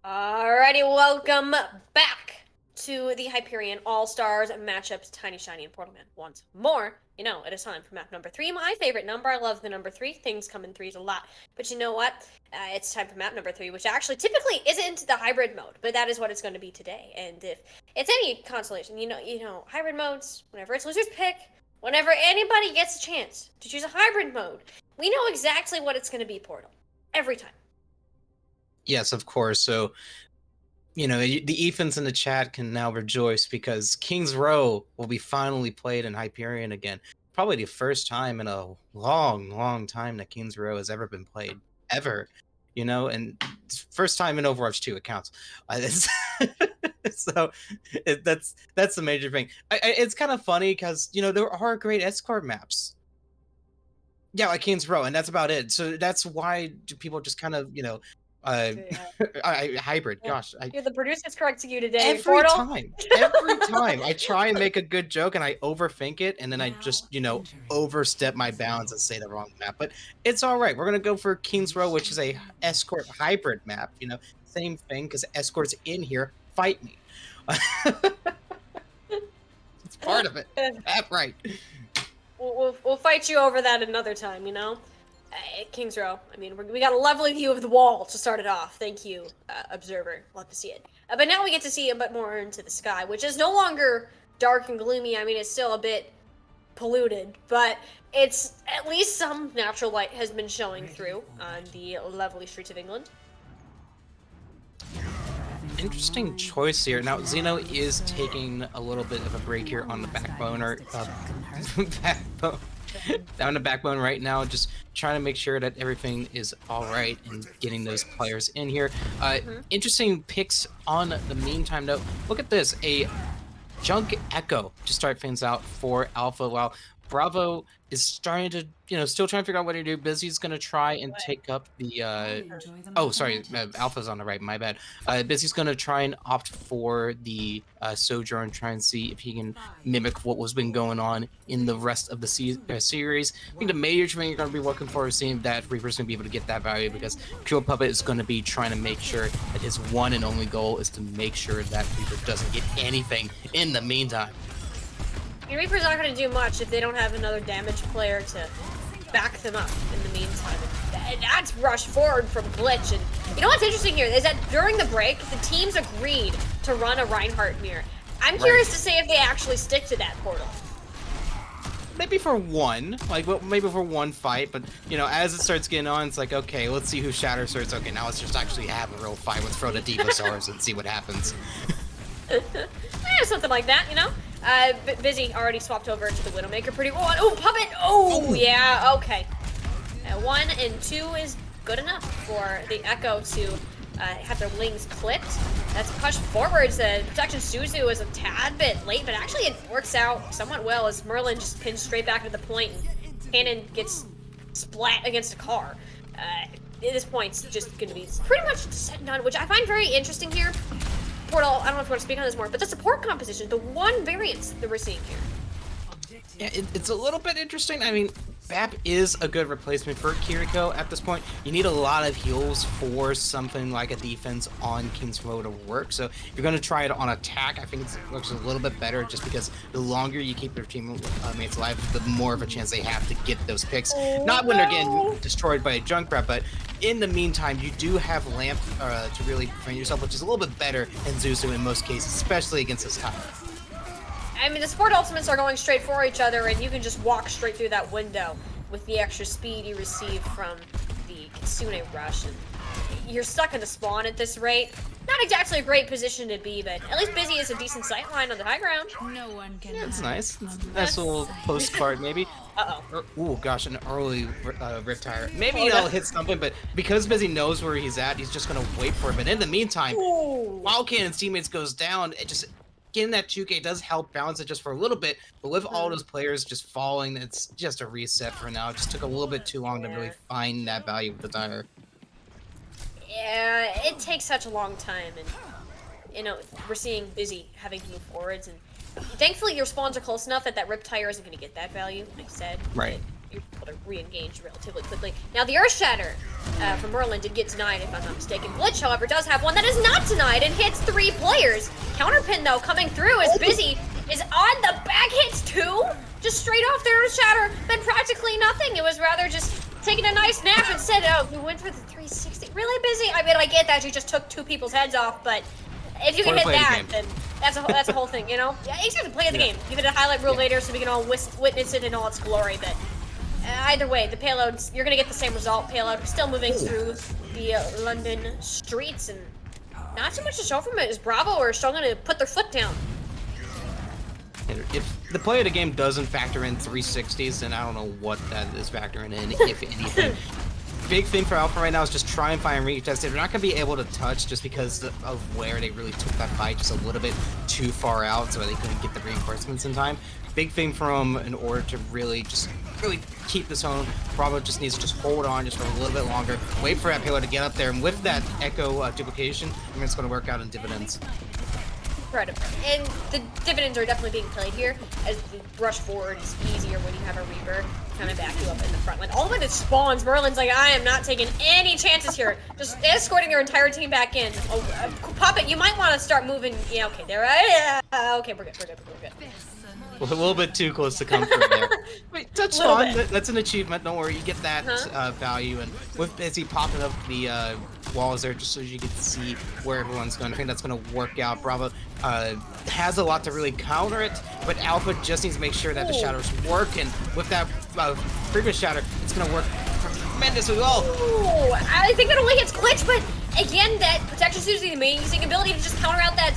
Alrighty, welcome back to the Hyperion All-Stars matchups, Tiny, Shiny, and Portal Man once more. You know, it is time for map number 3, my favorite number. I love the number 3. Things come in threes a lot. But you know what? It's time for map number 3, which actually typically isn't the hybrid mode, but that is what it's going to be today. And if it's any consolation, you know, hybrid modes, whenever it's loser's pick, whenever anybody gets a chance to choose a hybrid mode, we know exactly what it's going to be, Portal. Every time. Yes, of course. So, the Ethans in the chat can now rejoice because King's Row will be finally played in Hyperion again. Probably the first time in a long, long time that King's Row has ever been played, ever. And first time in Overwatch 2, it counts. So that's the major thing. It's kind of funny because there are great escort maps. Yeah, like King's Row, and that's about it. So that's why people just kind of hybrid. Gosh, You're the producer's correcting you today. every time I try and make a good joke and I overthink it, and then I just overstep my bounds and say the wrong map. But it's all right. We're gonna go for King's Row, which is a escort hybrid map. Same thing because escorts in here fight me. It's part of it. That's right. We'll fight you over that another time, King's Row. I mean, we got a lovely view of the wall to start it off. Thank you, observer. Love to see it. But now we get to see a bit more into the sky, which is no longer dark and gloomy. I mean, it's still a bit polluted, but it's at least some natural light has been showing through on the lovely streets of England. Interesting choice here. Now, Zeno is taking a little bit of a break here on the backbone, down the backbone right now, just trying to make sure that everything is all right and getting those players in here. Interesting picks on the meantime, though. Look at this, a Junk Echo to start things out for Alpha, while Bravo is starting to, still trying to figure out what to do. Busy's going to try and take up the, Alpha's on the right, my bad. Busy's going to try and opt for the Sojourn, try and see if he can mimic what was been going on in the rest of the series. I think the major thing you're going to be looking for is seeing that Reaper's going to be able to get that value, because Pure Puppet is going to be trying to make sure that his one and only goal is to make sure that Reaper doesn't get anything in the meantime. Reaper's not going to do much if they don't have another damage player to back them up in the meantime. And that's rushed forward from Glitch. And you know what's interesting here is that during the break, the teams agreed to run a Reinhardt mirror. I'm curious to see if they actually stick to that, Portal. Maybe for one, maybe for one fight, but as it starts getting on, it's like, okay, let's see who Shatter Swords. Okay, now let's just actually have a real fight. Let's throw the Divasars and see what happens. Something like that, Busy already swapped over to the Widowmaker pretty well. Oh, Puppet! Oh, yeah, okay. 1 and 2 is good enough for the Echo to have their wings clipped. That's pushed forwards. Protection Suzu is a tad bit late, but actually it works out somewhat well as Merlin just pins straight back to the point and Cannon gets splat against a car. At this point, it's just going to be pretty much set and done, which I find very interesting here. Portal, I don't know if you want to speak on this more, but the support composition, the one variance that we're seeing here. Yeah, it's a little bit interesting. I mean, BAP is a good replacement for Kiriko at this point. You need a lot of heals for something like a defense on King's Row to work. So you're going to try it on attack. I think it works a little bit better just because the longer you keep your teammates alive, the more of a chance they have to get those picks. Not when they're getting destroyed by a Junkrat, but in the meantime, you do have Lamp to really defend yourself, which is a little bit better than Zuzu in most cases, especially against this tower. I mean, the support ultimates are going straight for each other, and you can just walk straight through that window with the extra speed you receive from the Kitsune Rush. And you're stuck in the spawn at this rate. Not exactly a great position to be, but at least Busy is a decent sightline on the high ground. No one can. Yeah, it's nice. It's a nice little postcard, maybe. Uh-oh. Ooh, gosh, an early Rift Tire. Maybe they'll hit something, but because Busy knows where he's at, he's just going to wait for it. But in the meantime, while Cannon's teammates goes down, it just... Getting that 2K does help balance it just for a little bit, but with all those players just falling, it's just a reset for now. It just took a little bit too long to really find that value with the tire. Yeah, it takes such a long time, and we're seeing Busy having to move forwards, and thankfully your spawns are close enough that Rip Tire isn't going to get that value, like I said. Right. you're able to re-engage relatively quickly. Now the Earth Shatter from Merlin did get denied, if I'm not mistaken. Glitch, however, does have one that is not denied and hits 3 players. Counterpin, though, coming through as Busy is on the back hits 2. Just straight off the Earth Shatter, been practically nothing. It was rather just taking a nice nap and said, oh, we went for the 360. Really Busy? I mean, I get that you just took 2 people's heads off, but if you can hit that, then that's a whole thing, you know? Yeah, exactly, play the game. Give it a highlight reel later so we can all witness it in all its glory, but either way, the payloads, you're gonna get the same result. Payload still moving through the London streets, and not too much to show from it, as Bravo are struggling to put their foot down. If the play of the game doesn't factor in 360s, then I don't know what that is factoring in, if anything. Big thing for Alpha right now is just try and find retest. They're not going to be able to touch just because of where they really took that fight just a little bit too far out, so they couldn't get the reinforcements in time. Big thing for them in order to really keep this home. Bravo just needs to just hold on just for a little bit longer, wait for that payload to get up there, and with that echo duplication, I mean, it's going to work out in dividends. Incredible. And the dividends are definitely being played here, as the rush forward is easier when you have a Reaper kind of back you up in the front line. All of it spawns. Merlin's like, I am not taking any chances here. Just escorting their entire team back in. Oh, Puppet, you might want to start moving. Yeah, okay, there. Okay, we're good. Well, a little bit too close to comfort there. Wait, that's fun. That's an achievement. Don't worry, you get that value. And with Busy popping up the walls there just so you can see where everyone's going, I think that's going to work out. Bravo has a lot to really counter it, but Alpha just needs to make sure that the shadows work. And with that previous shatter, it's going to work tremendously well. Ooh, I think that only hits Glitch, but again, that protection suit is the amazing ability to just counter out that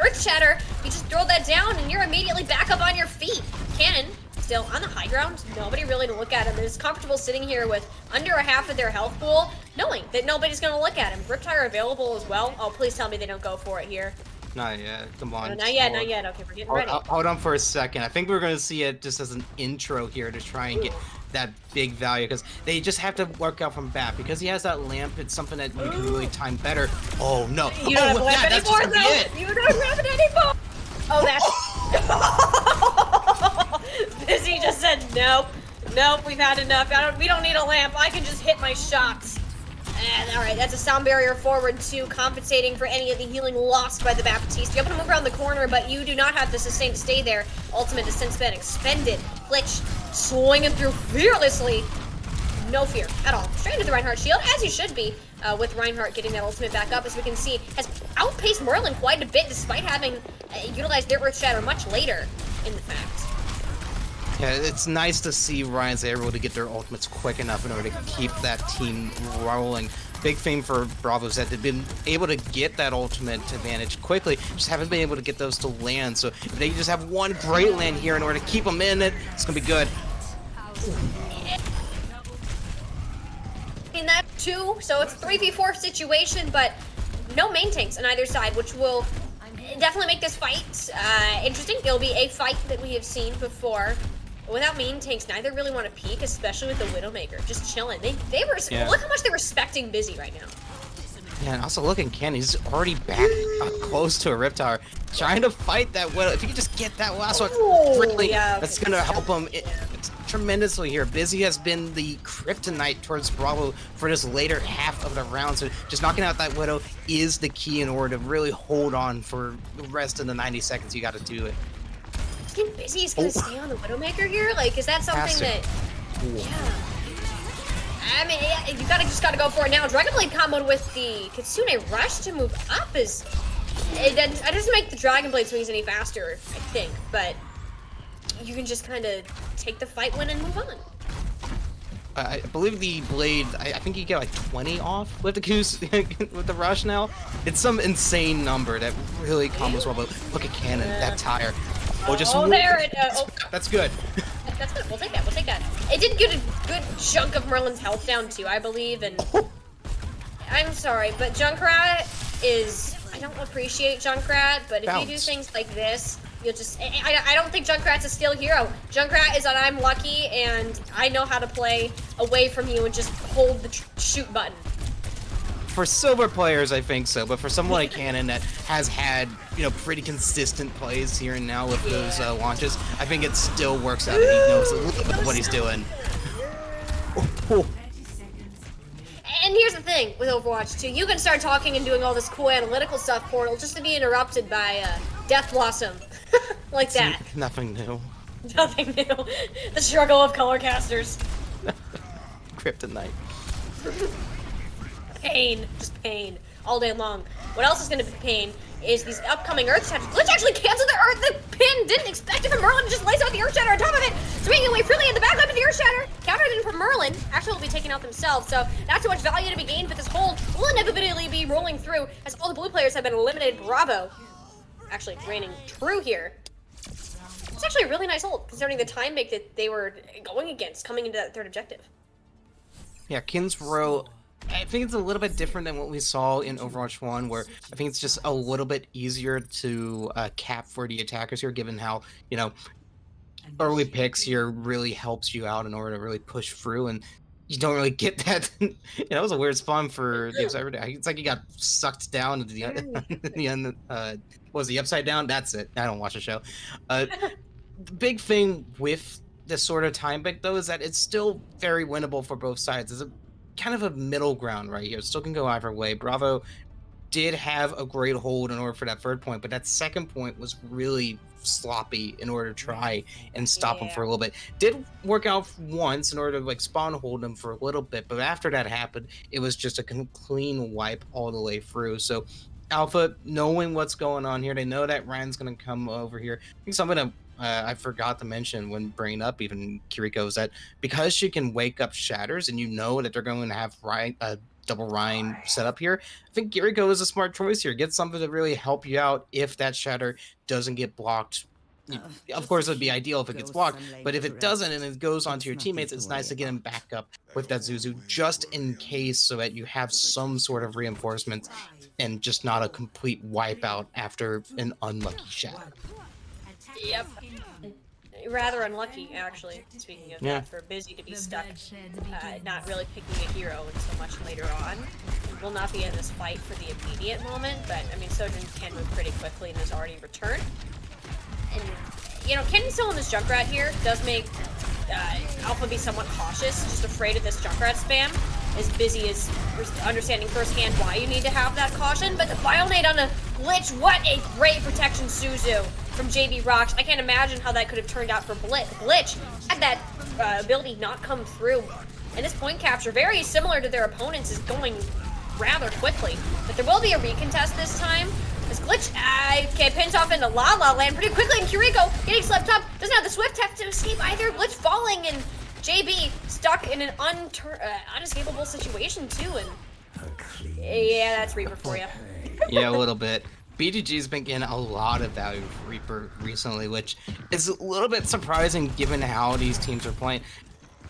Earth Shatter. You just throw that down and you're immediately back up on your feet. Cannon still on the high ground. Nobody really to look at him. Is comfortable sitting here with under a half of their health pool, knowing that nobody's going to look at him. Riptire available as well. Oh, please tell me they don't go for it here. Not yet. Come on. No, not yet. Okay, we're getting ready. Hold on for a second. I think we're going to see it just as an intro here to try and get that big value, because they just have to work out from back. Because he has that lamp, it's something that you can really time better. Oh, no. You don't have lamp anymore, though. You don't have it anymore. Oh, that's... Busy just said, nope, we've had enough. We don't need a lamp. I can just hit my shots. And all right, that's a sound barrier forward too, compensating for any of the healing lost by the Baptiste. You're able to move around the corner, but you do not have the sustain to stay there. Ultimate has since been expended. Glitch swinging through fearlessly. No fear at all. Straight into the Reinhardt shield, as you should be, with Reinhardt getting that ultimate back up, as we can see, has outpaced Merlin quite a bit, despite having utilized their Earth Shatter much later in the fact. Yeah, it's nice to see Ryan's able to get their ultimates quick enough in order to keep that team rolling. Big thing for Bravo is that they've been able to get that ultimate advantage quickly, just haven't been able to get those to land. So if they just have one great land here in order to keep them in it, it's going to be good. In that too, so it's a 3v4 situation, but no main tanks on either side, which will definitely make this fight interesting. It'll be a fight that we have seen before. Without main tanks, neither really want to peek, especially with the Widowmaker. Just chilling. They were look how much they're respecting Busy right now. Yeah, and also look at Ken, he's already back close to a Rip Tower, trying to fight that Widow. If he could just get that last one, really, that's gonna help him tremendously here. Busy has been the kryptonite towards Bravo for this later half of the round, so just knocking out that Widow is the key in order to really hold on for the rest of the 90 seconds. You got to do it. Do you think Busy is gonna stay on the Widowmaker here? Like, is that something that? Yeah. I mean, yeah, you just gotta go for it now. Dragonblade comboed with the Kitsune rush to move up it doesn't make the Dragonblade swings any faster, I think, but you can just kind of take the fight win and move on. I believe the blade, I think you get like 20 off with the goose with the rush now. It's some insane number that really combos well, but look at Cannon, that tire. That's good. That's good. We'll take that. It did get a good chunk of Merlin's health down too, I believe, and I'm sorry, but Junkrat is... I don't appreciate Junkrat, but if you do things like this, you'll just... I don't think Junkrat's a steal hero. Junkrat is on I'm lucky, and I know how to play away from you and just hold the shoot button. For silver players, I think so, but for someone like Cannon that has had, pretty consistent plays here and now with those launches, I think it still works out and he knows a little bit what he's doing. Oh. And here's the thing with Overwatch 2, you can start talking and doing all this cool analytical stuff, Portal, just to be interrupted by Death Blossom. Like that. Nothing new. Nothing new. The struggle of color casters. Kryptonite. Pain. Just pain. All day long. What else is going to be pain is these upcoming Earth Shatters. Glitch actually canceled the pin! Didn't expect it from Merlin, just lays out the Earth Shatter on top of it! Swinging away freely in the back left of the Earth Shatter! Countered in from Merlin. Actually will be taken out themselves, so not too much value to be gained, but this hold will inevitably be rolling through as all the blue players have been eliminated. Bravo! Actually reigning true here. It's actually a really nice hold, considering the time make that they were going against coming into that third objective. Yeah, Kin's Row, I think it's a little bit different than what we saw in Overwatch 1, where I think it's just a little bit easier to cap for the attackers here, given how, you know, early picks here really helps you out in order to really push through, and you don't really get that. You know, it was a weird spawn for the Observer. It's like you got sucked down into the end. What was the Upside Down? That's it. I don't watch the show. The big thing with this sort of time pick, though, is that it's still very winnable for both sides. It's a kind of a middle ground right here. It still can go either way. Bravo did have a great hold in order for that third point, but that second point was really sloppy in order to try and stop him for a little bit. Did work out once in order to like spawn hold him for a little bit, but after that happened, it was just a clean wipe all the way through. So Alpha, knowing what's going on here, they know that Ryan's going to come over here. I think something that I forgot to mention when bringing up even Kiriko is that because she can wake up shatters and you know that they're going to have double Ryan set up here, I think Kiriko is a smart choice here. Get something to really help you out if that shatter doesn't get blocked. Of course, it would be ideal if it gets blocked, but if it doesn't and it goes onto your teammates, it's nice to get him back up with that Zuzu just in case so that you have some sort of reinforcements and just not a complete wipeout after an unlucky shatter. Yep. Rather unlucky, actually, speaking of that, for Busy to be stuck not really picking a hero until much later on. He will not be in this fight for the immediate moment, but, I mean, Sojin can move pretty quickly and has already returned. And, you know, Ken's still in this Junkrat here does make Alpha be somewhat cautious, just afraid of this Junkrat spam. As Busy is understanding firsthand why you need to have that caution, but the Bionade on a Glitch, what a great protection Suzu from JB Rocks. I can't imagine how that could have turned out for Glitch had that ability not come through. And this point capture, very similar to their opponents, is going rather quickly. But there will be a recontest this time. As Glitch, okay, pins off into La La Land pretty quickly, and Kiriko getting swept up, doesn't have the Swift Tech to escape either. Glitch falling, and JB stuck in an unescapable situation too, and yeah, that's Reaper for you. Yeah, a little bit. BDG's been getting a lot of value for Reaper recently, which is a little bit surprising given how these teams are playing.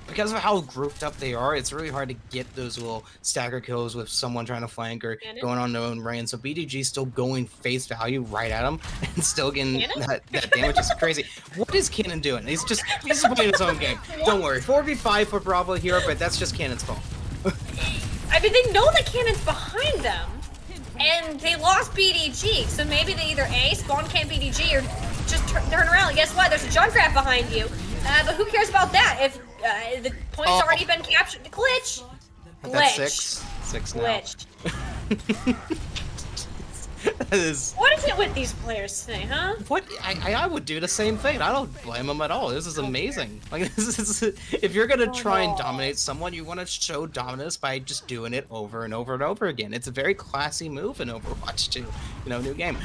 Because of how grouped up they are, it's really hard to get those little stagger kills with someone trying to flank or going on their own reign. So BDG's still going face value right at him and still getting that damage. Is crazy. What is Cannon doing? He's playing his own game. Don't worry. 4v5 for Bravo here, but that's just Cannon's fault. I mean, they know that Cannon's behind them, and they lost BDG, so maybe they either A, spawn camp BDG, or just turn around. And guess what? There's a Junkrat behind you. But who cares about that if the point's already been captured? Glitch! That's six now. Glitched. That is... What is it with these players today, huh? What? I would do the same thing. I don't blame them at all. This is amazing. Like, this is, if you're gonna try and dominate someone, you want to show dominance by just doing it over and over and over again. It's a very classy move in Overwatch 2. You know, new game.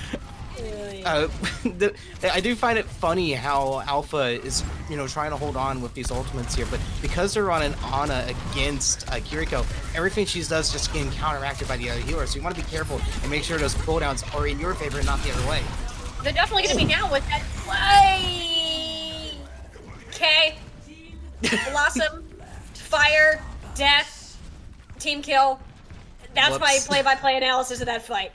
I do find it funny how Alpha is, you know, trying to hold on with these ultimates here, but because they're on an Ana against Kiriko, everything she does is just getting counteracted by the other healer. So you want to be careful and make sure those cooldowns are in your favor and not the other way. They're definitely going to be down with that play. Okay. Blossom, fire, death, team kill. That's my play-by-play analysis of that fight.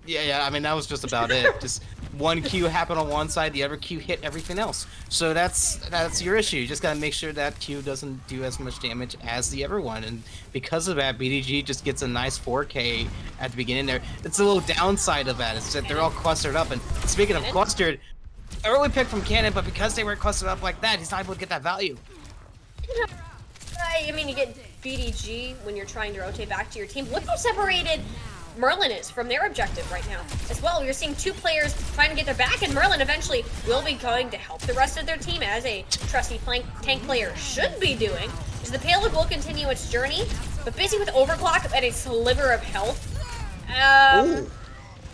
Yeah, I mean, that was just about it. Just one Q happened on one side, the other Q hit everything else. So that's your issue. You just gotta make sure that Q doesn't do as much damage as the other one. And because of that, BDG just gets a nice 4K at the beginning there. It's a little downside of that. It's that they're all clustered up. And speaking of clustered, early pick from Cannon, but because they were clustered up like that, he's not able to get that value. I mean, you get BDG when you're trying to rotate back to your team. Look how separated Merlin is from their objective right now. As well, you're seeing two players trying to get their back, and Merlin eventually will be going to help the rest of their team, as a trusty tank player should be doing. As the payload will continue its journey, but busy with overclock and a sliver of health.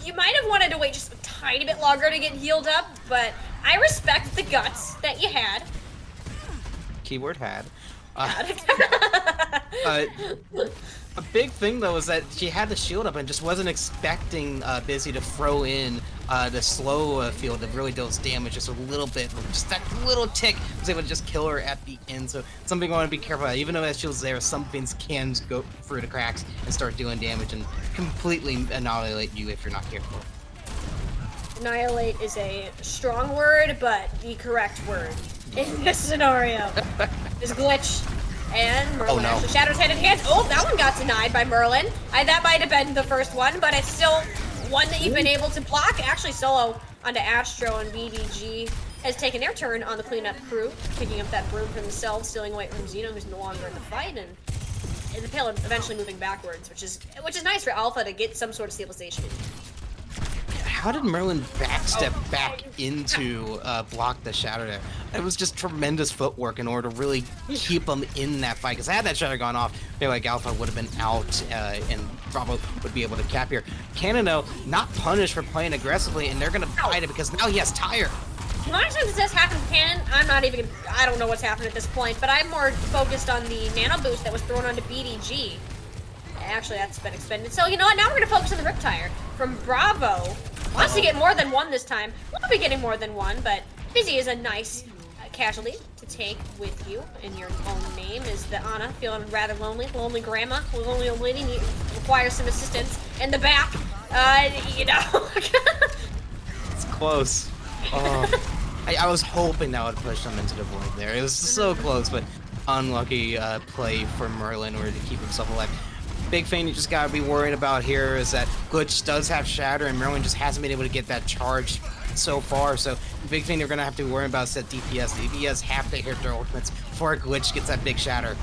You might have wanted to wait just a tiny bit longer to get healed up, but I respect the guts that you had. Keyword had. A big thing though is that she had the shield up and just wasn't expecting Busy to throw in the slow field that really deals damage just a little bit. Just that little tick was able to just kill her at the end. So something I want to be careful about. Even though that shield's there, some things can go through the cracks and start doing damage and completely annihilate you if you're not careful. Annihilate is a strong word, but the correct word in this scenario is glitch. And Merlin actually shatters hand in hand. Oh, that one got denied by Merlin. That might have been the first one, but it's still one that you've been able to block. Actually, solo onto Astro, and BDG has taken their turn on the cleanup crew, picking up that broom for themselves, stealing away from Xeno, who's no longer in the fight, and the payload eventually moving backwards, which is nice for Alpha to get some sort of stabilization. How did Merlin backstep back into block the shatter there? It was just tremendous footwork in order to really keep them in that fight. Because had that shatter gone off, maybe like Alpha would have been out and Bravo would be able to cap here. Cannon, though, not punished for playing aggressively, and they're going to fight it because now he has Tire. A lot of times this happens to Cannon. I don't know what's happened at this point, but I'm more focused on the nano boost that was thrown onto BDG. Actually, that's been expended. So, you know what? Now we're going to focus on the Riptire from Bravo. Wants to get more than one this time. We'll be getting more than one, but Busy is a nice casualty to take with you in your own name. Is the Anna feeling rather lonely? Lonely grandma, lonely old lady, requires some assistance in the back. You know. It's close. I was hoping that would push them into the void there. It was so close, but unlucky play for Merlin in order to keep himself alive. Big thing you just gotta be worried about here is that Glitch does have Shatter, and Merlin just hasn't been able to get that charge so far. So the big thing they're gonna have to worry about is that DPS. DPS have to hit their ultimates before Glitch gets that big Shatter.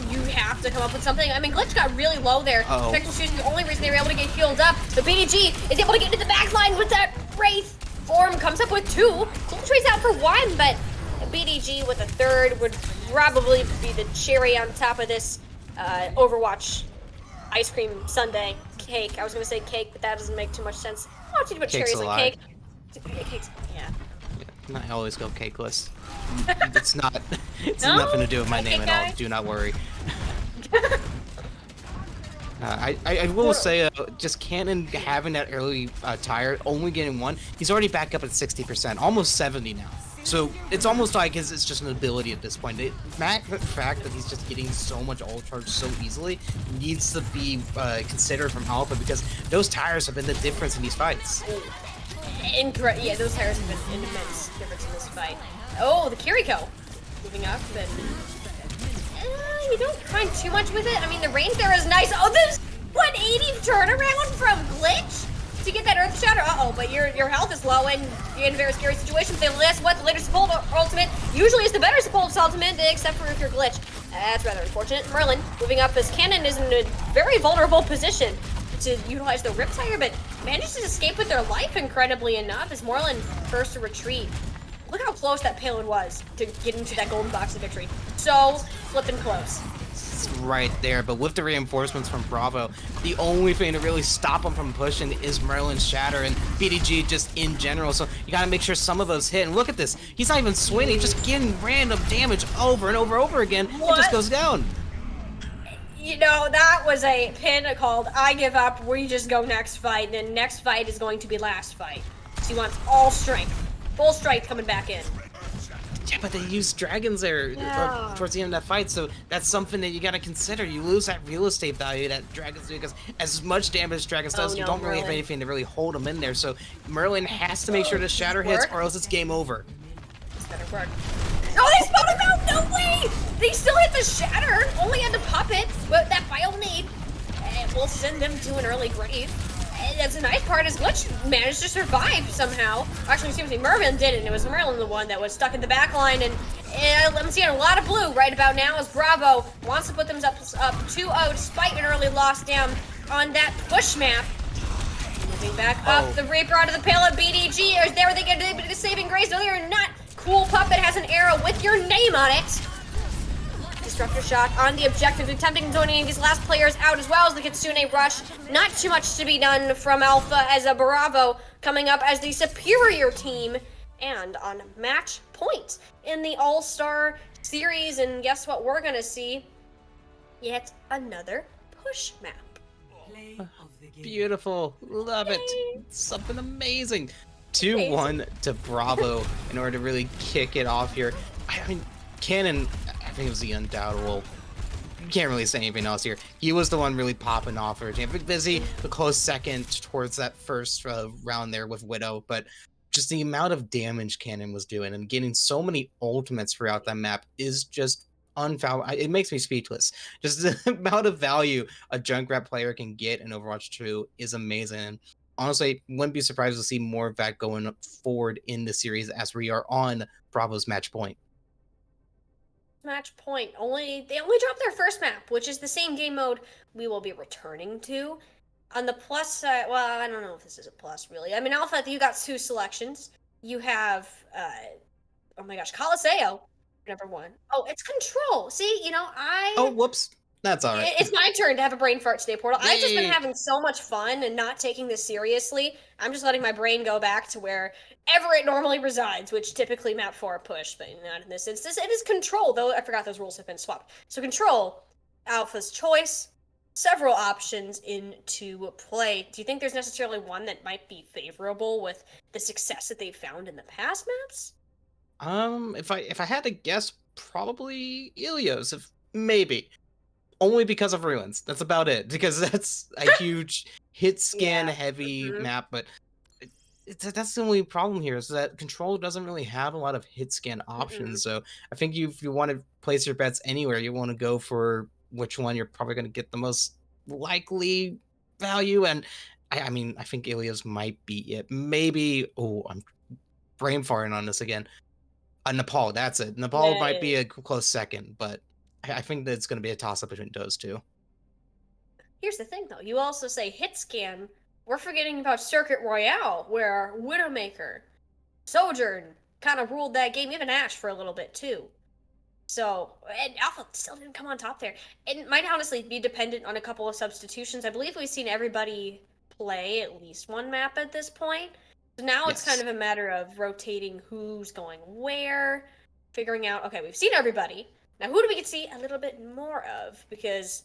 You have to come up with something. I mean, Glitch got really low there. Technical Shoes is the only reason they were able to get healed up. The BDG is able to get into the back line with that Wraith. Form comes up with two. Cool Tree's out for one, but BDG with a third would probably be the cherry on top of this Overwatch ice cream sundae cake. I was gonna say cake, but that doesn't make too much sense. I want you to put cherries on cake. Cake's, yeah. Not always go cakeless. It's not. It's nothing to do with my name at all. Do not worry. I will say, just Cannon having that early tire, only getting one, he's already back up at 60%, almost 70 now. So it's almost like it's just an ability at this point. The fact that he's just getting so much ult charge so easily needs to be considered from Alpha, because those tires have been the difference in these fights. Incorrect. Yeah, those tires have been an immense difference in this fight. Oh, the Kiriko moving up, and you don't find too much with it. I mean, the range there is nice. Oh, this 180 turnaround from Glitch to get that Earth Shatter. But your health is low, and you're in a very scary situation. The later Sepulchre ultimate usually is the better Sepulchre ultimate, except for if you're Glitch. That's rather unfortunate. Merlin moving up as Cannon is in a very vulnerable position to utilize the Riptire, but managed to escape with their life incredibly enough as Merlin first to retreat. Look how close that payload was to getting to that golden box of victory. So flipping close. It's right there, but with the reinforcements from Bravo, the only thing to really stop them from pushing is Merlin's Shatter and BDG just in general. So you gotta make sure some of those hit. And look at this, he's not even swinging, he's just getting random damage over and over again. It just goes down. You know, that was a pin called I give up, we just go next fight, and then next fight is going to be last fight. So you want all strength, full strength coming back in. Yeah, but they used dragons there towards the end of that fight, so that's something that you gotta consider. You lose that real estate value that dragons do, because as much damage as dragons does, you don't really have anything to really hold them in there. So Merlin has to make sure the Shatter hits, or else it's game over. This better work. Oh, they spun him out! No way! They still hit the Shatter, only had the puppet, but that bio need, and we'll send them to an early grave. And that's a nice part, is Glitch managed to survive somehow. Actually, excuse me, Merlin didn't. It was Merlin the one that was stuck in the back line, and I'm seeing a lot of blue right about now as Bravo wants to put them up 2-0 despite an early loss down on that push map. Moving back up, the Reaper onto the payload. BDG is there. They get a saving grace. No, they're not. Cool Puppet has an arrow with your name on it. Disruptor Shock on the objective, attempting to join these last players out as well as the Kitsune Rush. Not too much to be done from Alpha as a Bravo coming up as the superior team and on match point in the All-Star Series. And guess what we're gonna see? Yet another push map. Beautiful. Love it. Something amazing. 2-1 to Bravo in order to really kick it off here. I mean, Cannon, I think it was the undoubtable. You can't really say anything else here. He was the one really popping off for Big Busy, the close second towards that first round there with Widow, but just the amount of damage Cannon was doing and getting so many ultimates throughout that map is just unfound. It makes me speechless. Just the amount of value a Junkrat player can get in Overwatch 2 is amazing. And honestly, wouldn't be surprised to see more of that going forward in the series as we are on Bravo's match point. Match point. They only dropped their first map, which is the same game mode we will be returning to. On the plus side, well, I don't know if this is a plus really. I mean, Alpha, you got 2 selections. You have, oh my gosh, Coliseo. Number 1. Oh, it's Control. See, Oh, whoops. That's all right. It's my turn to have a brain fart today, Portal. I've just been having so much fun and not taking this seriously. I'm just letting my brain go back to wherever it normally resides, which typically map 4 push, but not in this instance. It is Control, though I forgot those rules have been swapped. So Control, Alpha's choice, several options into play. Do you think there's necessarily one that might be favorable with the success that they've found in the past maps? If I had to guess, probably Ilios, maybe. Only because of Ruins. That's about it. Because that's a huge hit scan heavy map, but that's the only problem here is that Control doesn't really have a lot of hit scan options. So I think if you want to place your bets anywhere, you want to go for which one you're probably going to get the most likely value. And I mean, I think Ilios might be it. Maybe, I'm brain farting on this again. Nepal, that's it. Nepal might be a close second, but I think that it's going to be a toss-up between those two. Here's the thing, though. You also say hit scan. We're forgetting about Circuit Royale, where Widowmaker, Sojourn kind of ruled that game, even Ashe for a little bit, too. So, and Alpha still didn't come on top there. It might honestly be dependent on a couple of substitutions. I believe we've seen everybody play at least one map at this point. So now it's kind of a matter of rotating who's going where, figuring out, okay, we've seen everybody. Now, who do we get to see a little bit more of? Because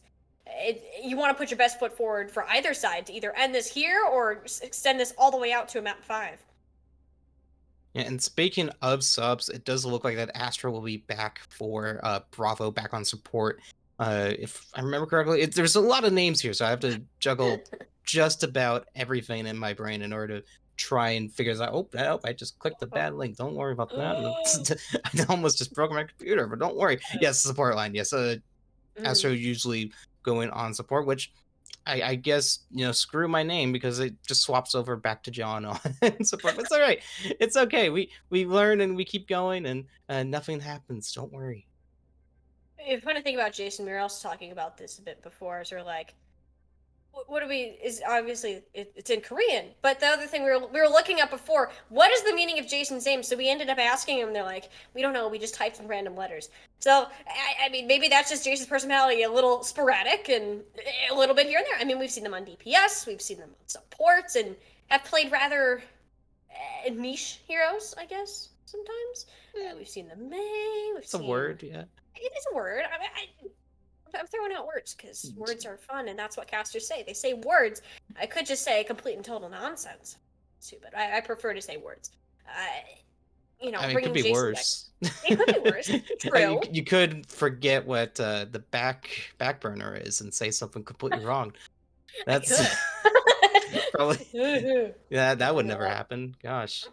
you want to put your best foot forward for either side to either end this here or extend this all the way out to a map 5. Yeah, and speaking of subs, it does look like that Astra will be back for Bravo, back on support. If I remember correctly, there's a lot of names here, so I have to juggle just about everything in my brain in order to try and figure out. Oh, I just clicked the bad link. Don't worry about that. I almost just broke my computer, but don't worry. Yes, support line. Yes, Astro usually going on support, which I guess screw my name because it just swaps over back to John on support. But it's all right. It's okay. We learn and we keep going, and nothing happens. Don't worry. It's funny to think about Jason. We were also talking about this a bit before. So we're like, what do we, is obviously it's in Korean, but the other thing we were looking up before, what is the meaning of Jason's name? So we ended up asking him. They're like, we don't know, we just typed in random letters. So I mean, maybe that's just Jason's personality, a little sporadic and a little bit here and there. I mean, we've seen them on DPS, we've seen them on supports, and have played rather niche heroes, I guess, sometimes. We've seen the Mei, It's a word, yeah. It is a word. I'm throwing out words because words are fun, and that's what casters say. They say words. I could just say complete and total nonsense. Stupid. I prefer to say words. I mean, it could be worse. It could be worse. True. You could forget what the back burner is and say something completely wrong. That's probably that would never happen. Gosh,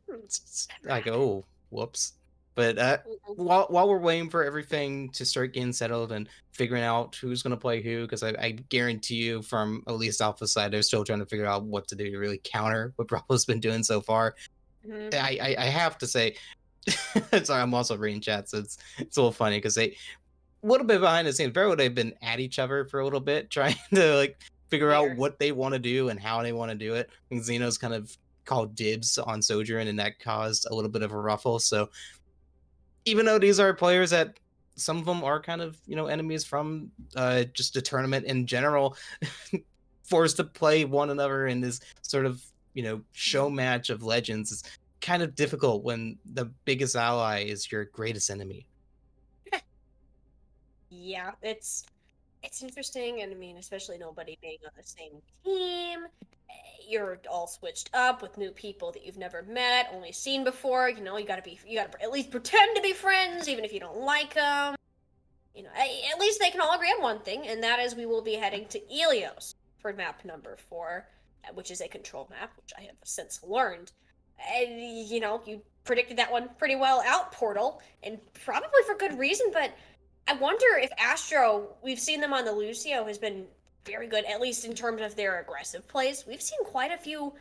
it's like, oh, whoops. But while we're waiting for everything to start getting settled and figuring out who's going to play who, because I guarantee you from at least Alpha side, they're still trying to figure out what to do to really counter what Bravo's been doing so far. I have to say, Sorry, I'm also reading chat, so it's a little funny because they a little bit behind the scenes. Very they've been at each other for a little bit, trying to like figure out Weird. what they want to do and how they want to do it. And Xeno's kind of called dibs on Sojourn, and that caused a little bit of a ruffle. So even though these are players that some of them are kind of enemies from just the tournament in general, forced to play one another in this sort of show match of legends is kind of difficult when the biggest ally is your greatest enemy. Yeah, it's interesting, and I mean, especially nobody being on the same team. You're all switched up with new people that you've never met, only seen before. You gotta at least pretend to be friends, even if you don't like them. At least they can all agree on one thing, and that is we will be heading to Ilios for map number 4, which is a control map, which I have since learned. And, you predicted that one pretty well out, Portal, and probably for good reason, but I wonder if Astro, we've seen them on the Lucio, has been very good, at least in terms of their aggressive plays. We've seen quite a few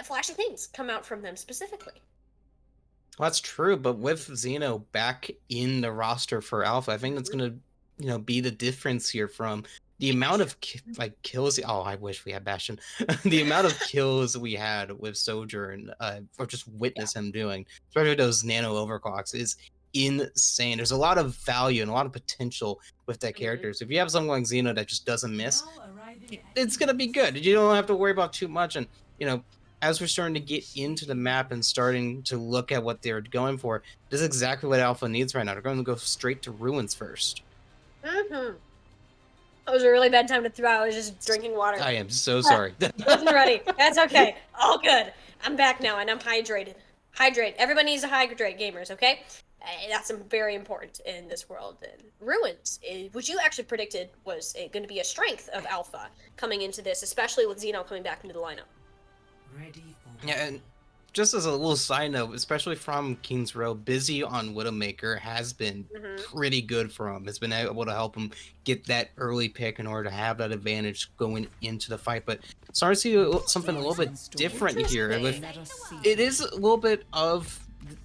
flashy things come out from them specifically. Well, that's true, but with Xeno back in the roster for Alpha, I think that's gonna, be the difference here from the amount of kills. Oh, I wish we had Bastion. The amount of kills we had with Sojourn, or just witness him doing, especially those nano overclocks, is insane. There's a lot of value and a lot of potential with that character. So if you have someone like Xeno that just doesn't miss, it's gonna be good. You don't have to worry about too much. And as we're starting to get into the map and starting to look at what they're going for, this is exactly what Alpha needs right now. They're going to go straight to Ruins first. That was a really bad time to throw. I was just drinking water. I am so sorry. Wasn't ready. That's okay. All good. I'm back now, and I'm hydrated. Hydrate. Everybody needs to hydrate, gamers, okay? That's very important in this world. And Ruins, which you actually predicted was going to be a strength of Alpha coming into this, especially with Xeno coming back into the lineup. Yeah, and just as a little side note, especially from Kings Row, Busy on Widowmaker has been pretty good for him. It's been able to help him get that early pick in order to have that advantage going into the fight. But starting to see something a little bit different here. It is a little bit of,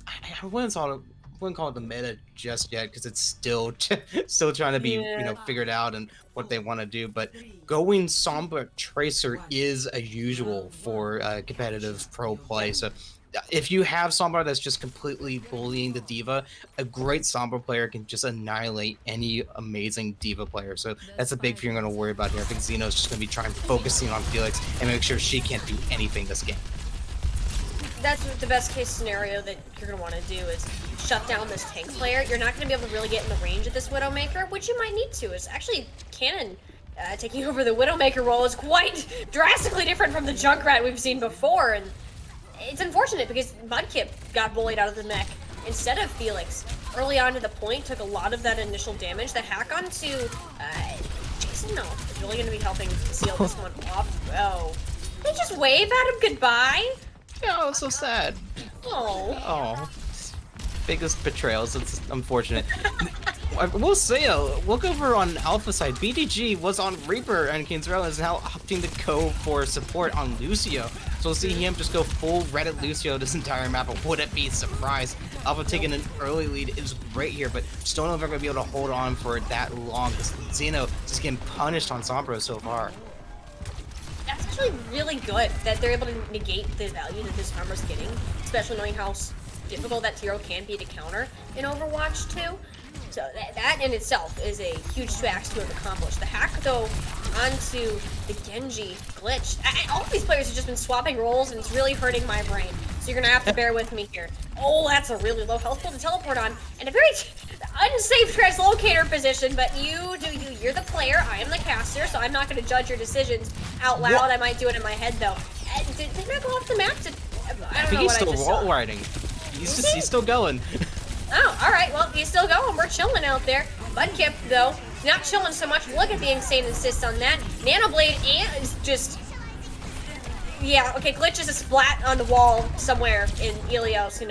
I wouldn't call it the meta just yet because it's still trying to be figured out and what they want to do. But going Sombra Tracer is a usual for competitive pro play. So if you have Sombra that's just completely bullying the Diva, a great Sombra player can just annihilate any amazing Diva player. So that's a big thing you're going to worry about here. I think Xeno's just going to be focusing on Felix and make sure she can't do anything this game. That's the best case scenario that you're going to want to do is shut down this tank player. You're not going to be able to really get in the range of this Widowmaker, which you might need to. It's actually Cannon taking over the Widowmaker role is quite drastically different from the Junkrat we've seen before, and it's unfortunate because Mudkip got bullied out of the mech instead of Felix. Early on to the point, took a lot of that initial damage. The hack onto Jason, though, is really going to be helping seal this one off. Oh, they just wave at him goodbye? Oh, so sad. Oh. Biggest betrayals. It's unfortunate. We'll say, look over on Alpha side. BDG was on Reaper and Kings Row is now opting to go for support on Lucio. So we'll see him just go full Reddit Lucio this entire map. But would it be a surprise? Alpha taking an early lead is great here, but just don't know if they're going to be able to hold on for that long. Because Xeno just getting punished on Sombra so far. That's actually really good that they're able to negate the value that this armor's getting, especially knowing how difficult that Tiro can be to counter in Overwatch 2. So that in itself is a huge task to have accomplished. The hack, though, onto the Genji glitch. All of these players have just been swapping roles, and it's really hurting my brain. So you're going to have to bear with me here. Oh, that's a really low health pull to teleport on, and a very unsafe translocator position, but you do you. You're the player, I am the caster, so I'm not going to judge your decisions out loud. What? I might do it in my head, though. Did they not go off the map to... I think he's still wall riding. He's still going. Oh, alright, well, he's still going. We're chilling out there. Mudkip, though, not chilling so much. Look at the insane assist on that. Nanoblade is just... Yeah, okay, Glitch is a splat on the wall somewhere in Ilios,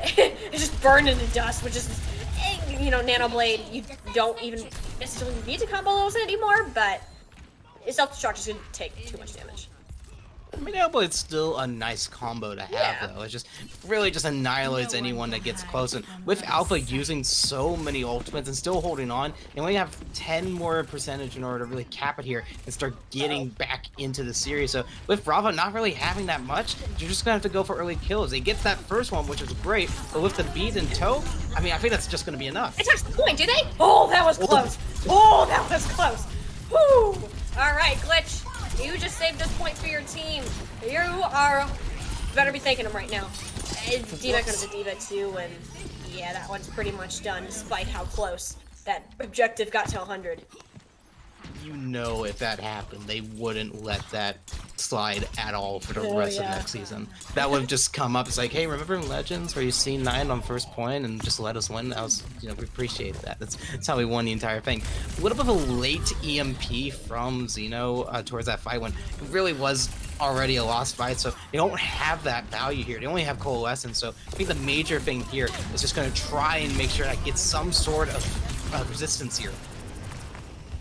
It's just burned into dust, which is, Nanoblade, you don't even necessarily need to combo those anymore, but self-destruct is going to take too much damage. I mean, Elbow is still a nice combo to have, though. It just really just annihilates anyone that gets close. And with Alpha using so many ultimates and still holding on, they only have 10 more percentage in order to really cap it here and start getting back into the series. So with Bravo not really having that much, you're just gonna have to go for early kills. They get that first one, which is great, but with the beat in tow, I mean, I think that's just gonna be enough. They touch the point, do they? Oh, that was close. Oh, that was close. Whoo! All right, Glitch, you just saved this point for your team. You are better be thanking him right now. D.Va goes to D.Va too, and yeah, that one's pretty much done, despite how close that objective got to 100. You know, if that happened, they wouldn't let that slide at all for the rest of next season. That would have just come up. It's like, hey, remember in Legends where you seen 9 on first point and just let us win? That was, you know, we appreciated that. That's how we won the entire thing. A little bit of a late EMP from Xeno towards that fight when it really was already a lost fight, so they don't have that value here. They only have Coalescence, so I think the major thing here is just going to try and make sure I get some sort of resistance here.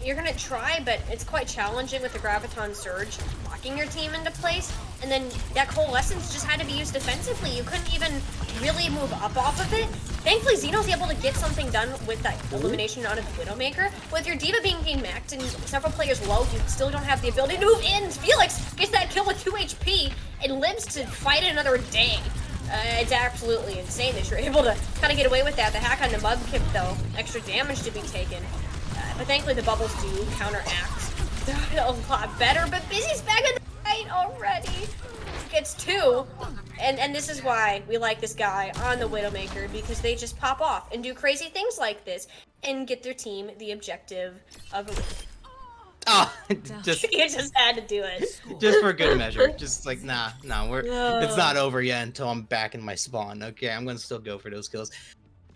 You're gonna try, but it's quite challenging with the Graviton Surge locking your team into place, and then that Coalescence just had to be used defensively. You couldn't even really move up off of it. Thankfully, Xeno's able to get something done with that elimination out of the Widowmaker. With your D.Va being maxed and several players low, you still don't have the ability to move in. Felix gets that kill with 2 HP and lives to fight another day. It's absolutely insane that you're able to kind of get away with that. The hack on the Mudkip, though, extra damage to be taken. But thankfully the bubbles do counteract a lot better. But Busy's back in the fight already. Gets 2. And this is why we like this guy on the Widowmaker, because they just pop off and do crazy things like this and get their team the objective of a win. Oh, You just had to do it. Just for good measure. Just like, nah, it's not over yet until I'm back in my spawn. Okay, I'm gonna still go for those kills.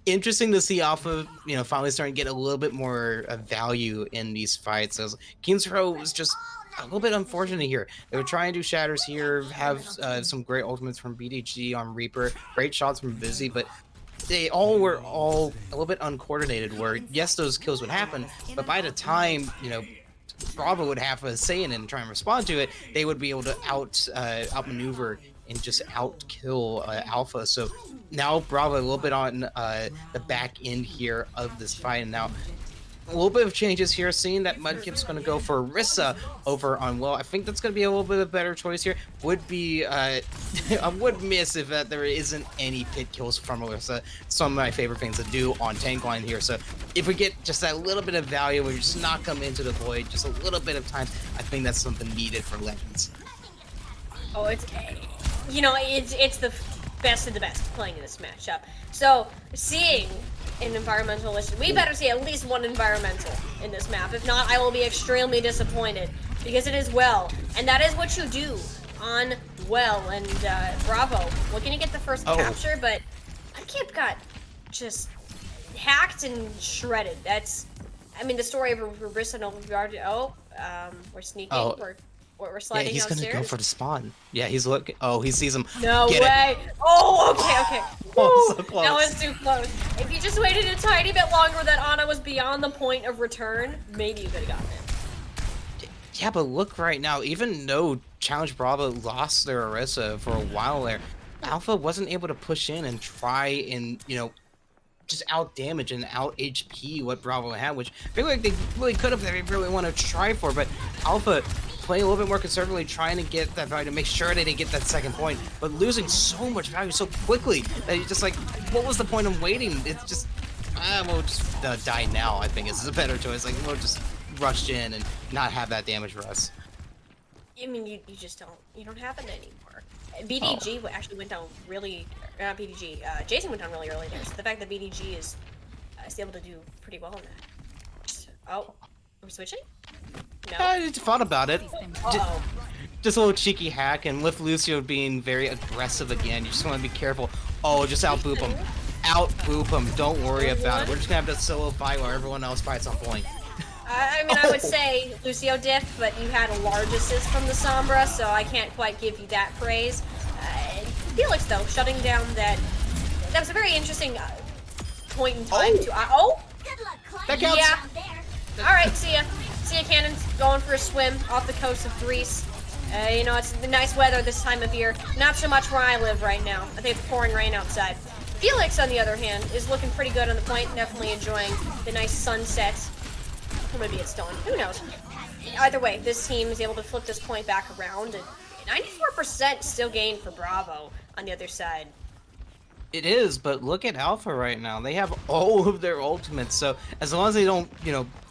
Interesting to see Alpha, you know, finally starting to get a little bit more value in these fights. As King's Row was just a little bit unfortunate here. They were trying to do shatters here, have some great ultimates from BDG on Reaper, great shots from Busy, but they were all a little bit uncoordinated. Where yes, those kills would happen, but by the time, you know, Bravo would have a say in it and try and respond to it, they would be able to outmaneuver and just outkill Alpha. So now Bravo a little bit on the back end here of this fight, and now a little bit of changes here. Seeing that Mudkip's going to go for Orisa over on Will, I think that's going to be a little bit of a better choice here. Would be I would miss if there isn't any pit kills from Orisa. Some of my favorite things to do on tank line here. So if we get just that little bit of value where you just not come into the void just a little bit of time, I think that's something needed for Legends. Oh, it's, you know, it's the best of the best playing in this matchup. So seeing an environmentalist, we better see at least one environmental in this map. If not, I will be extremely disappointed, because it is Well, and that is what you do on Well. And Bravo looking to get the first capture, but Mudkip got just hacked and shredded. That's, I mean, the story of Orisa. We're sneaking. We're sliding yeah, he's downstairs. gonna go for the spawn. Yeah, he's looking. Oh, he sees him. No Get way. It. Oh, okay. Oh, so close. That was too close. If you just waited a tiny bit longer, that Ana was beyond the point of return, maybe you could have gotten it. Yeah, but look right now, even though Challenge Bravo lost their Orisa for a while there, Alpha wasn't able to push in and try and, you know, just out damage and out HP what Bravo had, which I feel like they really could have, they really want to try for, but Alpha playing a little bit more conservatively, trying to get that value to make sure they didn't get that second point, but losing so much value so quickly that you're just like, what was the point of waiting? It's just, we'll just die now, I think is a better choice. Like, we'll just rush in and not have that damage for us. I mean, you just don't have it anymore. BDG actually went down really, not BDG, Jason went down really early there, so the fact that BDG is able to do pretty well in that. Oh, we're switching? No. I just thought about it. Just a little cheeky hack, and with Lucio being very aggressive again, you just want to be careful. Oh, just out-boop him. Out-boop him. Don't worry about it. We're just going to have that solo fight while everyone else fights on point. I mean, I would say Lucio diff, but you had a large assist from the Sombra, so I can't quite give you that praise. Felix, though, shutting down that was a very interesting point in time to... That counts. Yeah. Alright, see ya. See ya, Cannon's going for a swim off the coast of Greece. You know, it's the nice weather this time of year. Not so much where I live right now. I think it's pouring rain outside. Felix, on the other hand, is looking pretty good on the point. Definitely enjoying the nice sunset. Or maybe it's dawn. Who knows? Either way, this team is able to flip this point back around. And 94% still gained for Bravo on the other side. It is, but look at Alpha right now. They have all of their ultimates, so as long as they don't,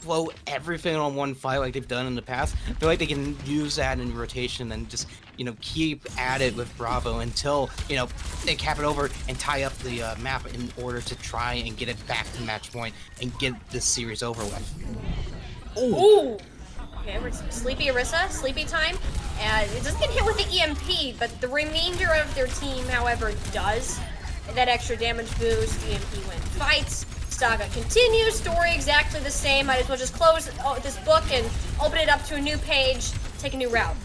blow everything on one fight like they've done in the past, I feel like they can use that in rotation and just, keep at it with Bravo until, they cap it over and tie up the map in order to try and get it back to match point and get this series over with. Ooh! Okay, we're Sleepy Orisa, Sleepy time. It doesn't get hit with the EMP, but the remainder of their team, however, does. That extra damage boost, EMP win fights. Saga continues, story exactly the same. Might as well just close this book and open it up to a new page, take a new route.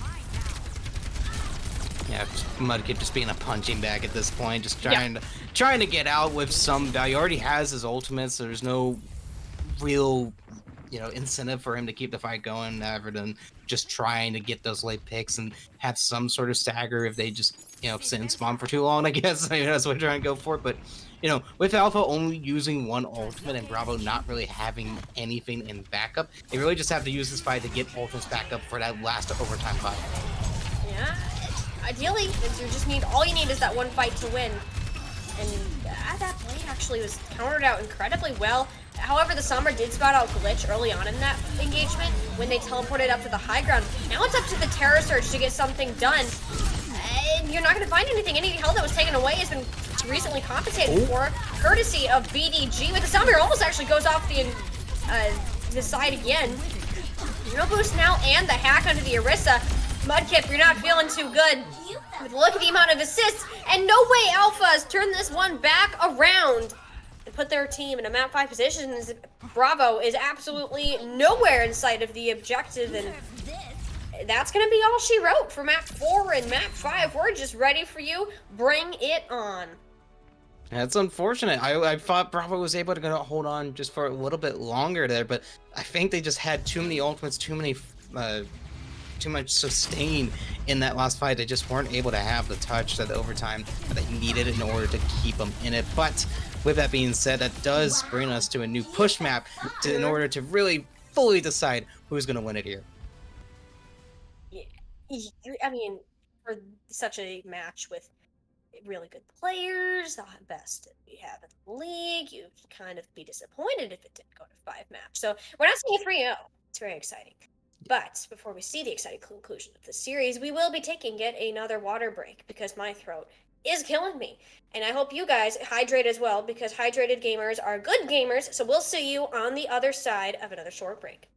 Yeah, Mudkip just being a punching bag at this point, just trying to get out with some value. He already has his ultimate, so there's no real incentive for him to keep the fight going other than just trying to get those late picks and have some sort of stagger if they just sit and spawn for too long, I guess. That's what we're trying to go for. But with Alpha only using one ultimate and Bravo not really having anything in backup, they really just have to use this fight to get ultimates back up for that last overtime fight. Yeah, ideally, all you need is that one fight to win. And that play actually was countered out incredibly well. However, the Sombra did spot out Glitch early on in that engagement when they teleported up to the high ground. Now it's up to the Terror Surge to get something done. And you're not going to find anything. Any health that was taken away has been recently compensated for, courtesy of BDG. With the Sombra, almost actually goes off the side again. No boost now, and the hack onto the Orisa. Mudkip, you're not feeling too good. Look at the amount of assists, and no way Alpha has turned this one back around and put their team in a map 5 position. As Bravo is absolutely nowhere in sight of the objective, and that's going to be all she wrote for map 4 and map 5. We're just ready for you. Bring it on. That's unfortunate. I thought Bravo was able to hold on just for a little bit longer there, but I think they just had too many ultimates, too much sustain in that last fight. They just weren't able to have the touch, that overtime that they needed in order to keep them in it. But with that being said, that does bring us to a new push map in order to really fully decide who's going to win it here. I mean, for such a match with really good players, the best we have in the league, you'd kind of be disappointed if it didn't go to 5 match. So we're not seeing a 3-0. It's very exciting. But before we see the exciting conclusion of the series, we will be taking yet another water break because my throat is killing me. And I hope you guys hydrate as well, because hydrated gamers are good gamers. So we'll see you on the other side of another short break.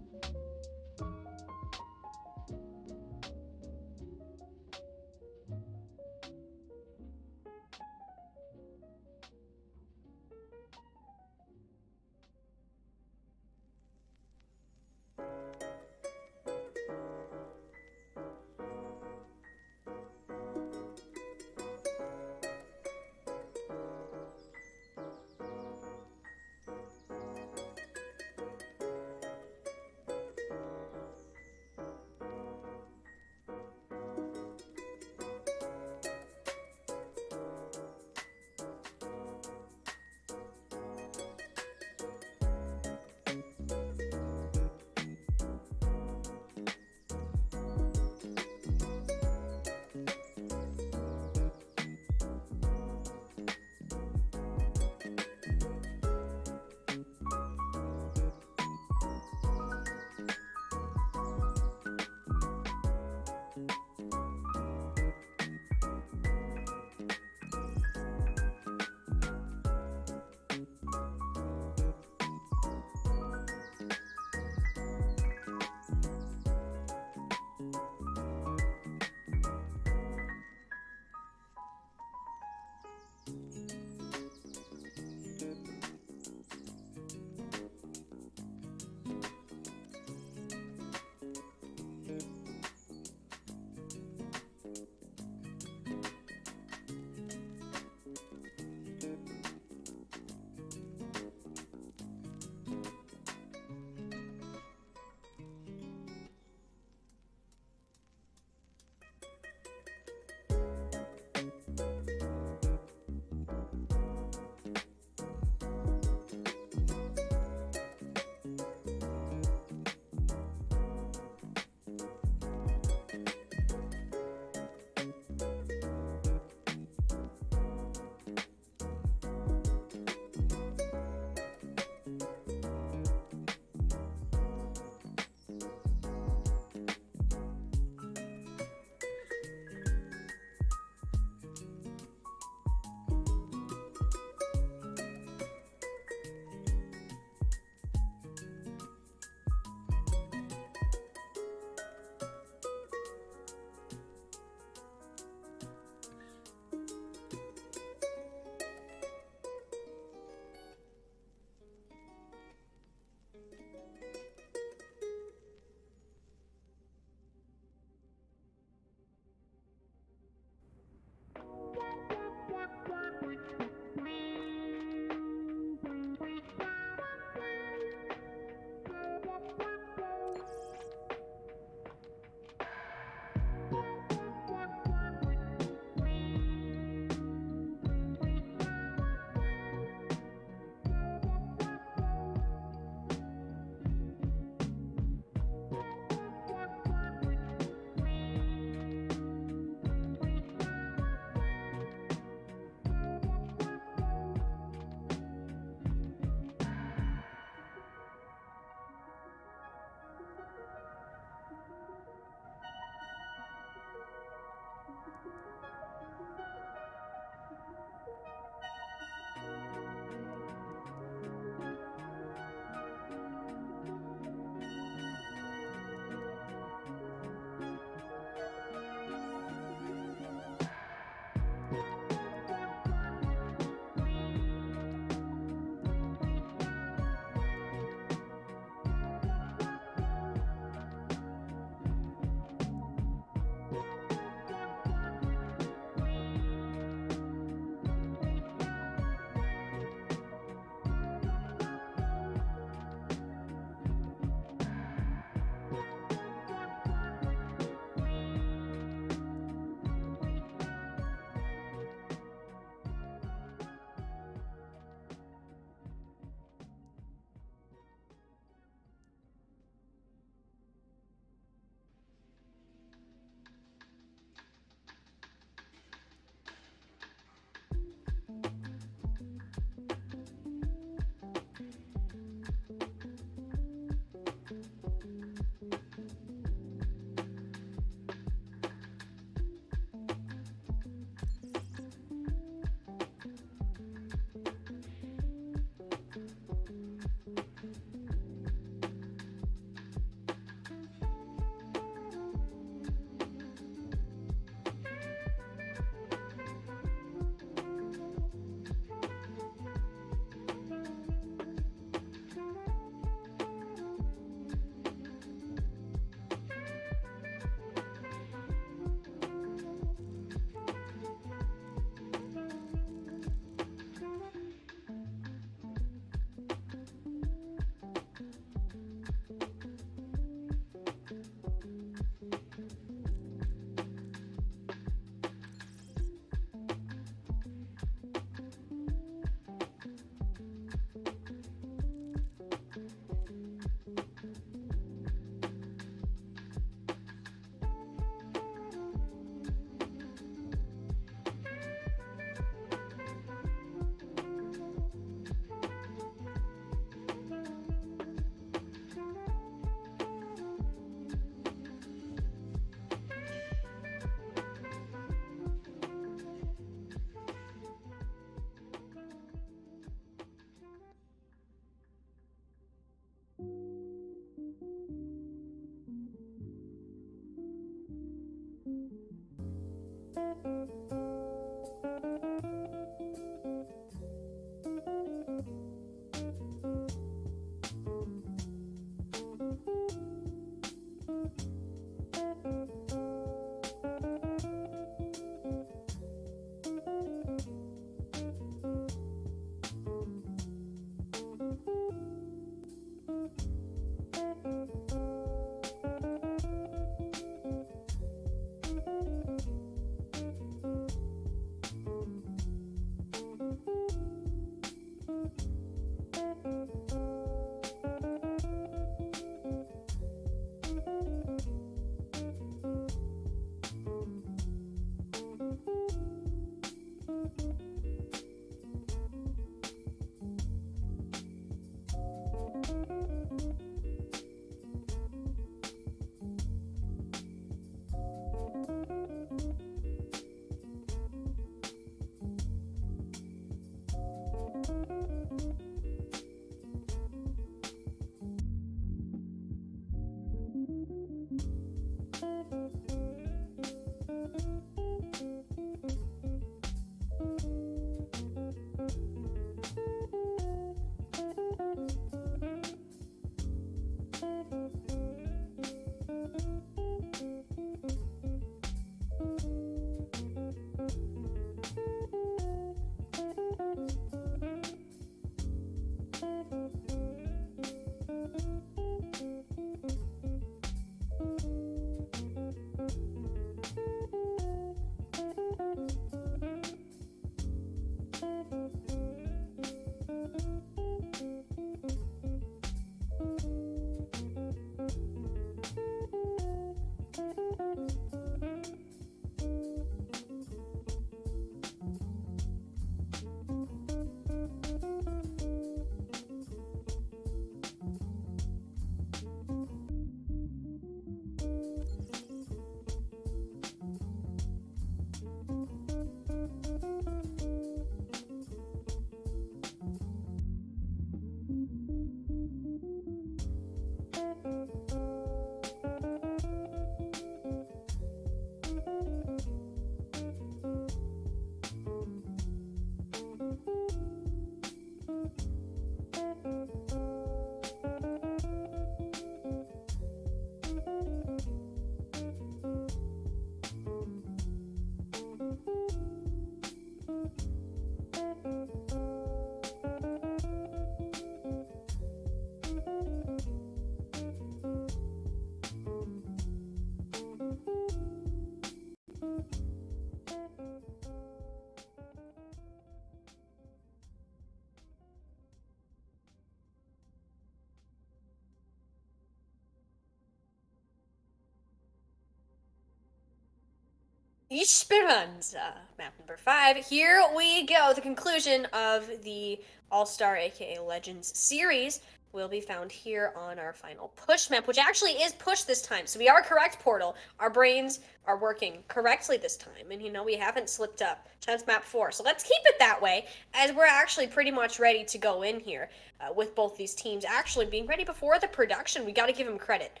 Esperanza, map number 5. Here we go. The conclusion of the All-Star aka Legends series will be found here on our final push map, which actually is push this time. So we are correct, Portal. Our brains are working correctly this time. And we haven't slipped up. Chance map 4. So let's keep it that way, as we're actually pretty much ready to go in here with both these teams actually being ready before the production. We got to give them credit.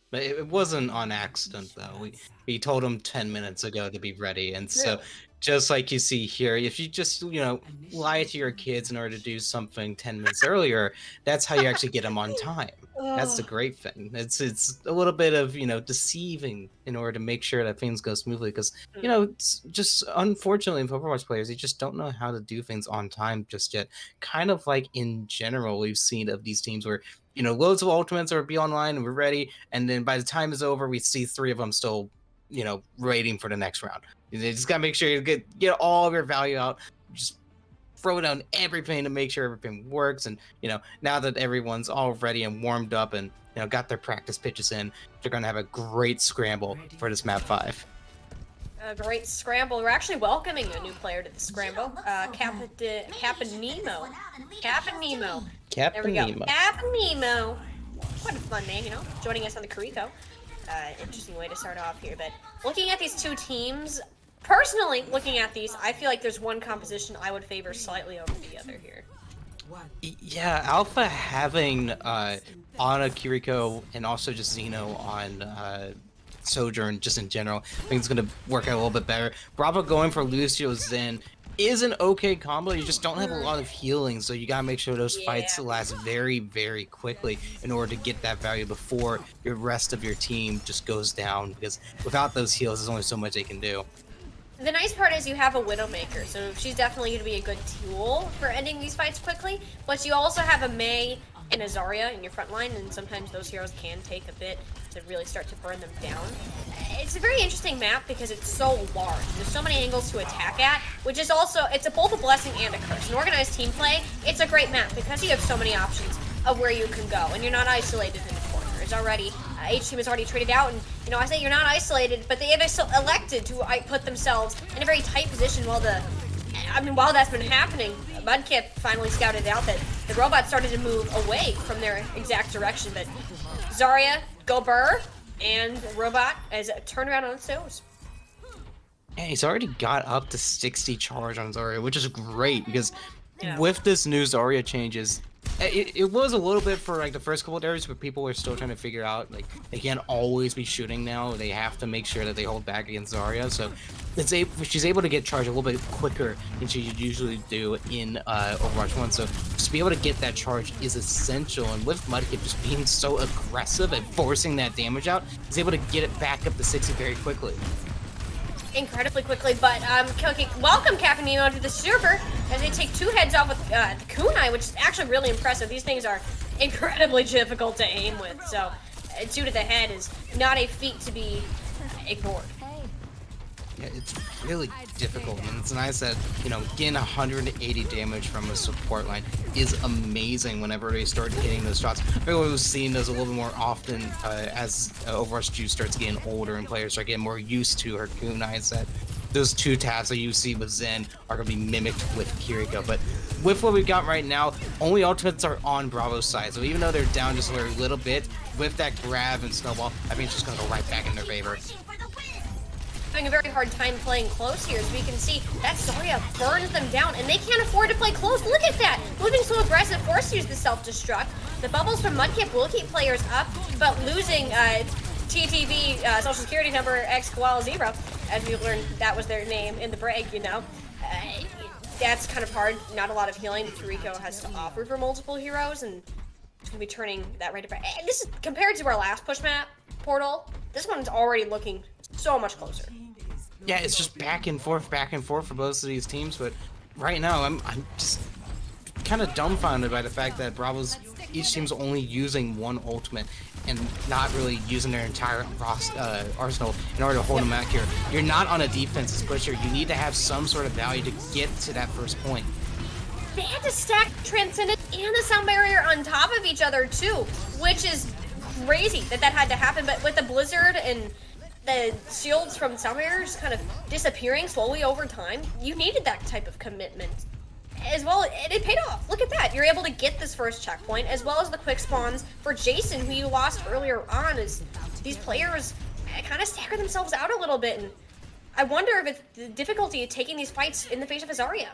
But it wasn't on accident, though. We told them 10 minutes ago to be ready, and so just like you see here, if you just lie to your kids in order to do something 10 minutes earlier, that's how you actually get them on time. That's the great thing. It's a little bit of deceiving in order to make sure that things go smoothly, because it's just unfortunately for Overwatch players, they just don't know how to do things on time just yet. Kind of like in general, we've seen of these teams where loads of ultimates are be online and we're ready, and then by the time is over, we see 3 of them still waiting for the next round. You just gotta make sure you get all of your value out, just throw down everything to make sure everything works. And now that everyone's all ready and warmed up and got their practice pitches in, they're gonna have a great scramble for this map 5. A great scramble. We're actually welcoming a new player to the scramble. Capanemo. Capanemo. There we go. Capanemo. What a fun name, joining us on the Kuriko. Interesting way to start off here. But looking at these two teams, personally looking at these, I feel like there's one composition I would favor slightly over the other here. Yeah, Alpha having Ana, Kiriko, and also just Zeno on Sojourn just in general, I think it's going to work out a little bit better. Bravo going for Lucio Zen is an okay combo. You just don't have a lot of healing, so you gotta make sure those fights last very, very quickly in order to get that value before the rest of your team just goes down, because without those heals, there's only so much they can do. The nice part is you have a Widowmaker, so she's definitely going to be a good tool for ending these fights quickly, but you also have a Mei and a Zarya in your front line, and sometimes those heroes can take a bit to really start to burn them down. It's a very interesting map because it's so large. There's so many angles to attack at, which is also, it's both a blessing and a curse. In organized team play, it's a great map because you have so many options of where you can go, and you're not isolated in the corner. It's already, H team is already traded out, and I say you're not isolated, but they have elected to put themselves in a very tight position while while that's been happening. Mudkip finally scouted out that the robot started to move away from their exact direction, but Zarya, go Burr, and Robot as a turnaround on its toes. Yeah, he's already got up to 60 charge on Zarya, which is great, because with this new Zarya changes, it was a little bit for like the first couple of areas where people were still trying to figure out, like, they can't always be shooting now. They have to make sure that they hold back against Zarya, so she's able to get charged a little bit quicker than she usually do in Overwatch 1. So just to be able to get that charge is essential, and with Mudkip just being so aggressive and forcing that damage out, he's able to get it back up to 60 very quickly. Incredibly quickly, but welcome Captain Nemo to the Super as they take 2 heads off with the kunai, which is actually really impressive. These things are incredibly difficult to aim with, so 2 to the head is not a feat to be ignored. Yeah, it's really difficult, and it's nice that, getting 180 damage from a support line is amazing whenever they start hitting those shots. I think we've seen those a little bit more often as Overwatch 2 starts getting older and players start getting more used to her kunais, that those 2 taps that you see with Zen are going to be mimicked with Kiriko. But with what we've got right now, only ultimates are on Bravo's side, so even though they're down just a little bit, with that grab and snowball, I mean, it's just going to go right back in their favor. Having a very hard time playing close here, as we can see that Zarya burns them down, and they can't afford to play close. Look at that, moving so aggressive, forced to use the self-destruct. The bubbles from Mudkip will keep players up, but losing TTV social security number X Koala 0, as we learned that was their name in the break. That's kind of hard. Not a lot of healing that Kiriko has to offer for multiple heroes, and it's gonna be turning that right to back. And this is compared to our last push map, Portal. This one's already looking so much closer. Yeah, it's just back and forth for both of these teams, but right now I'm just kind of dumbfounded by the fact that each team's only using 1 ultimate and not really using their entire arsenal in order to hold them out here. You're not on a defensive pusher. You need to have some sort of value to get to that first point. They had to stack Transcendent and the Sound Barrier on top of each other too, which is crazy that had to happen. But with the Blizzard and the shields from Summer just kind of disappearing slowly over time, you needed that type of commitment. As well, it paid off. Look at that. You're able to get this first checkpoint, as well as the quick spawns for Jason, who you lost earlier on, as these players kind of stagger themselves out a little bit. And I wonder if it's the difficulty of taking these fights in the face of Azaria.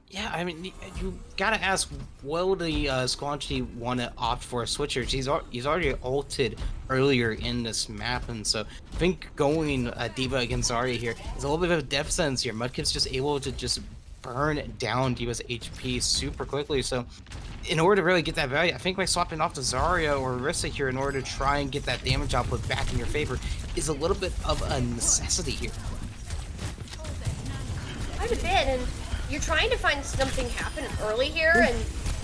Yeah, I mean, you gotta ask, will the Squanchy want to opt for a switcher? He's already ulted earlier in this map, and so I think going D.Va against Zarya here is a little bit of a death sentence here. Mudkip's just able to just burn down D.Va's HP super quickly, so in order to really get that value, I think by swapping off to Zarya or Orisa here in order to try and get that damage output back in your favor is a little bit of a necessity here. Quite a bit, and you're trying to find something happen early here, and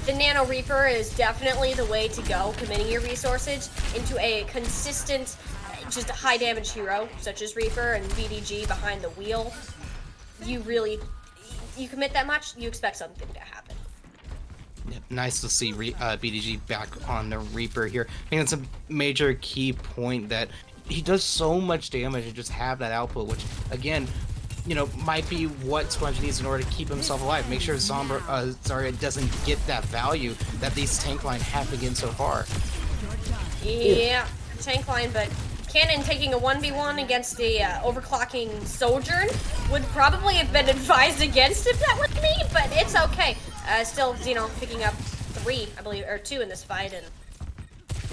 the Nano Reaper is definitely the way to go, committing your resources into a consistent, just a high damage hero, such as Reaper and BDG behind the wheel. You commit that much, you expect something to happen. Yeah, nice to see BDG back on the Reaper here. I think that's a major key point, that he does so much damage and just have that output, which, again, you know, might be what Sponge needs in order to keep himself alive. Make sure Zarya doesn't get that value that these tank line have been getting so far. Yeah, tank line, but Cannon taking a 1v1 against the overclocking Sojourn would probably have been advised against if that was me, but it's okay. Still, Xeno picking up 3, I believe, or 2 in this fight, and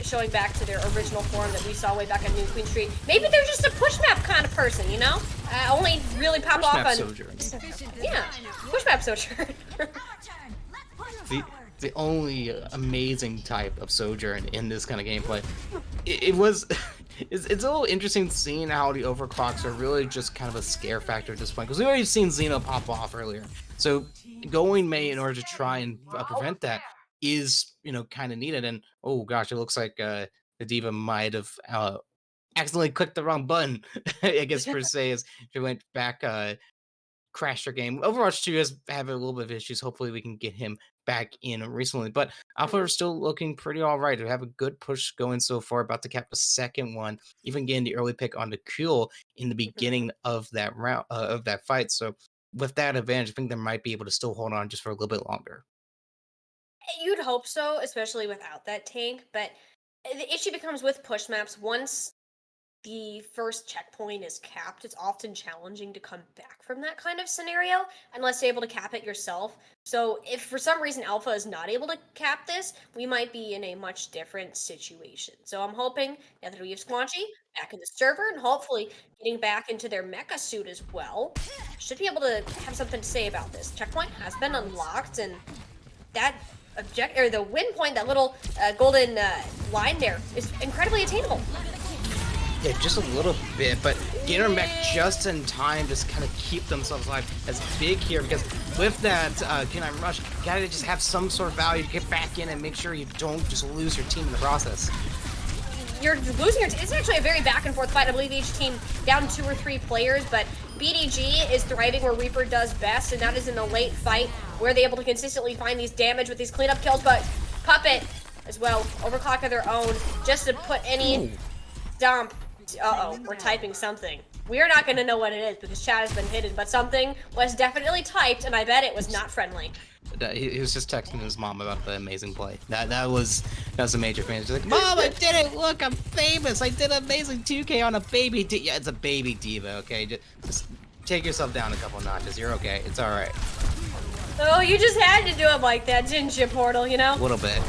showing back to their original form that we saw way back on New Queen Street. Maybe they're just a push map kind of person, you know? Only really pop Push off map on Sojourn. Yeah, push map Sojourn. the only amazing type of Sojourn in this kind of gameplay. It's a little interesting seeing how the overclocks are really just kind of a scare factor at this point, because we already seen Xeno pop off earlier. So going Mei in order to try and prevent that is, you know, kind of needed. And oh gosh, it looks like the D.Va might have accidentally clicked the wrong button, I guess, per se, as she went back, crashed her game. Overwatch 2 is having a little bit of issues. Hopefully we can get him back in recently, but Alpha are still looking pretty all right. We have a good push going so far, about to cap the second one, even getting the early pick on the Kuhl in the beginning of that round, of that fight. So with that advantage, I think they might be able to still hold on just for a little bit longer. You'd hope so, especially without that tank, but the issue becomes with push maps. Once the first checkpoint is capped, it's often challenging to come back from that kind of scenario unless you're able to cap it yourself. So if for some reason Alpha is not able to cap this, we might be in a much different situation. So I'm hoping now that we have Squanchy back in the server and hopefully getting back into their mecha suit as well, should be able to have something to say about this. Checkpoint has been unlocked, and that the win point, that little golden line there, is incredibly attainable. Yeah, just a little bit, but getting them back just in time, just kind of keep themselves alive, is big here, because with that K9 rush, you gotta just have some sort of value to get back in and make sure you don't just lose your team in the process. You're losing your team. It's actually a very back and forth fight. I believe each team down 2 or 3 players, but BDG is thriving where Reaper does best, and that is in the late fight where they're able to consistently find these damage with these cleanup kills, but Puppet as well, overclock of their own, just to put any dump. Uh-oh, we're typing something. We are not going to know what it is because chat has been hidden, but something was definitely typed, and I bet it was not friendly. He was just texting his mom about the amazing play. That was a major fan. She's like, "Mom, I did it! Look, I'm famous! I did amazing 2K on a baby yeah, it's a baby D.Va, okay? Just take yourself down a couple notches. You're okay. It's all right." Oh, you just had to do it like that, didn't you, Portal, you know? A little bit.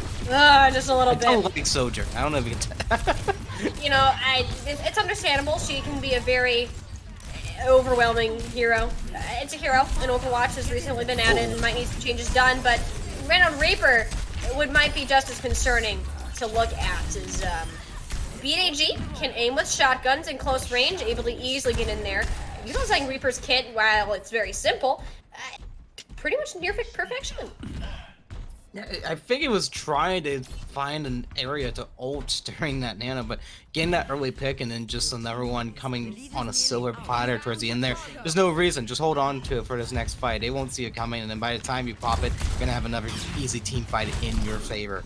Just a little bit. I don't like Sojourn. I don't know if you can you know, it's understandable. She can be a very overwhelming hero. It's a hero, and Overwatch has recently been added and might need some changes done, but Random Reaper might be just as concerning to look at, as BDG can aim with shotguns in close range, able to easily get in there. Utilizing Reaper's kit, while it's very simple, pretty much near perfection. Yeah, I think he was trying to find an area to ult during that nano, but getting that early pick and then just another one coming on a silver platter towards the end there, there's no reason. Just hold on to it for this next fight. They won't see it coming, and then by the time you pop it, you're going to have another easy team fight in your favor.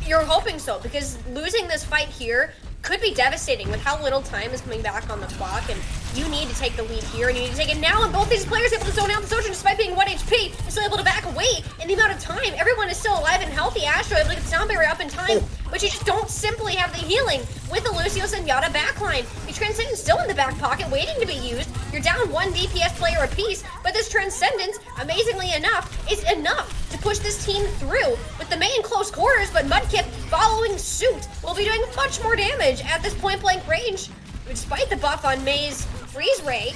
You're hoping so, because losing this fight here could be devastating with how little time is coming back on the clock, and you need to take the lead here, and you need to take it now, and both these players able to zone out the Sojourn despite being 1 HP, is still able to back away in the amount of time. Everyone is still alive and healthy. Astro able to get the sound barrier up in time, but you just don't simply have the healing with the Lucius and Yada backline. The Transcendence still in the back pocket, waiting to be used. You're down 1 DPS player apiece, but this Transcendence, amazingly enough, is enough to push this team through. With the main close quarters, but Mudkip following suit will be doing much more damage at this point-blank range. Despite the buff on May's freeze ray,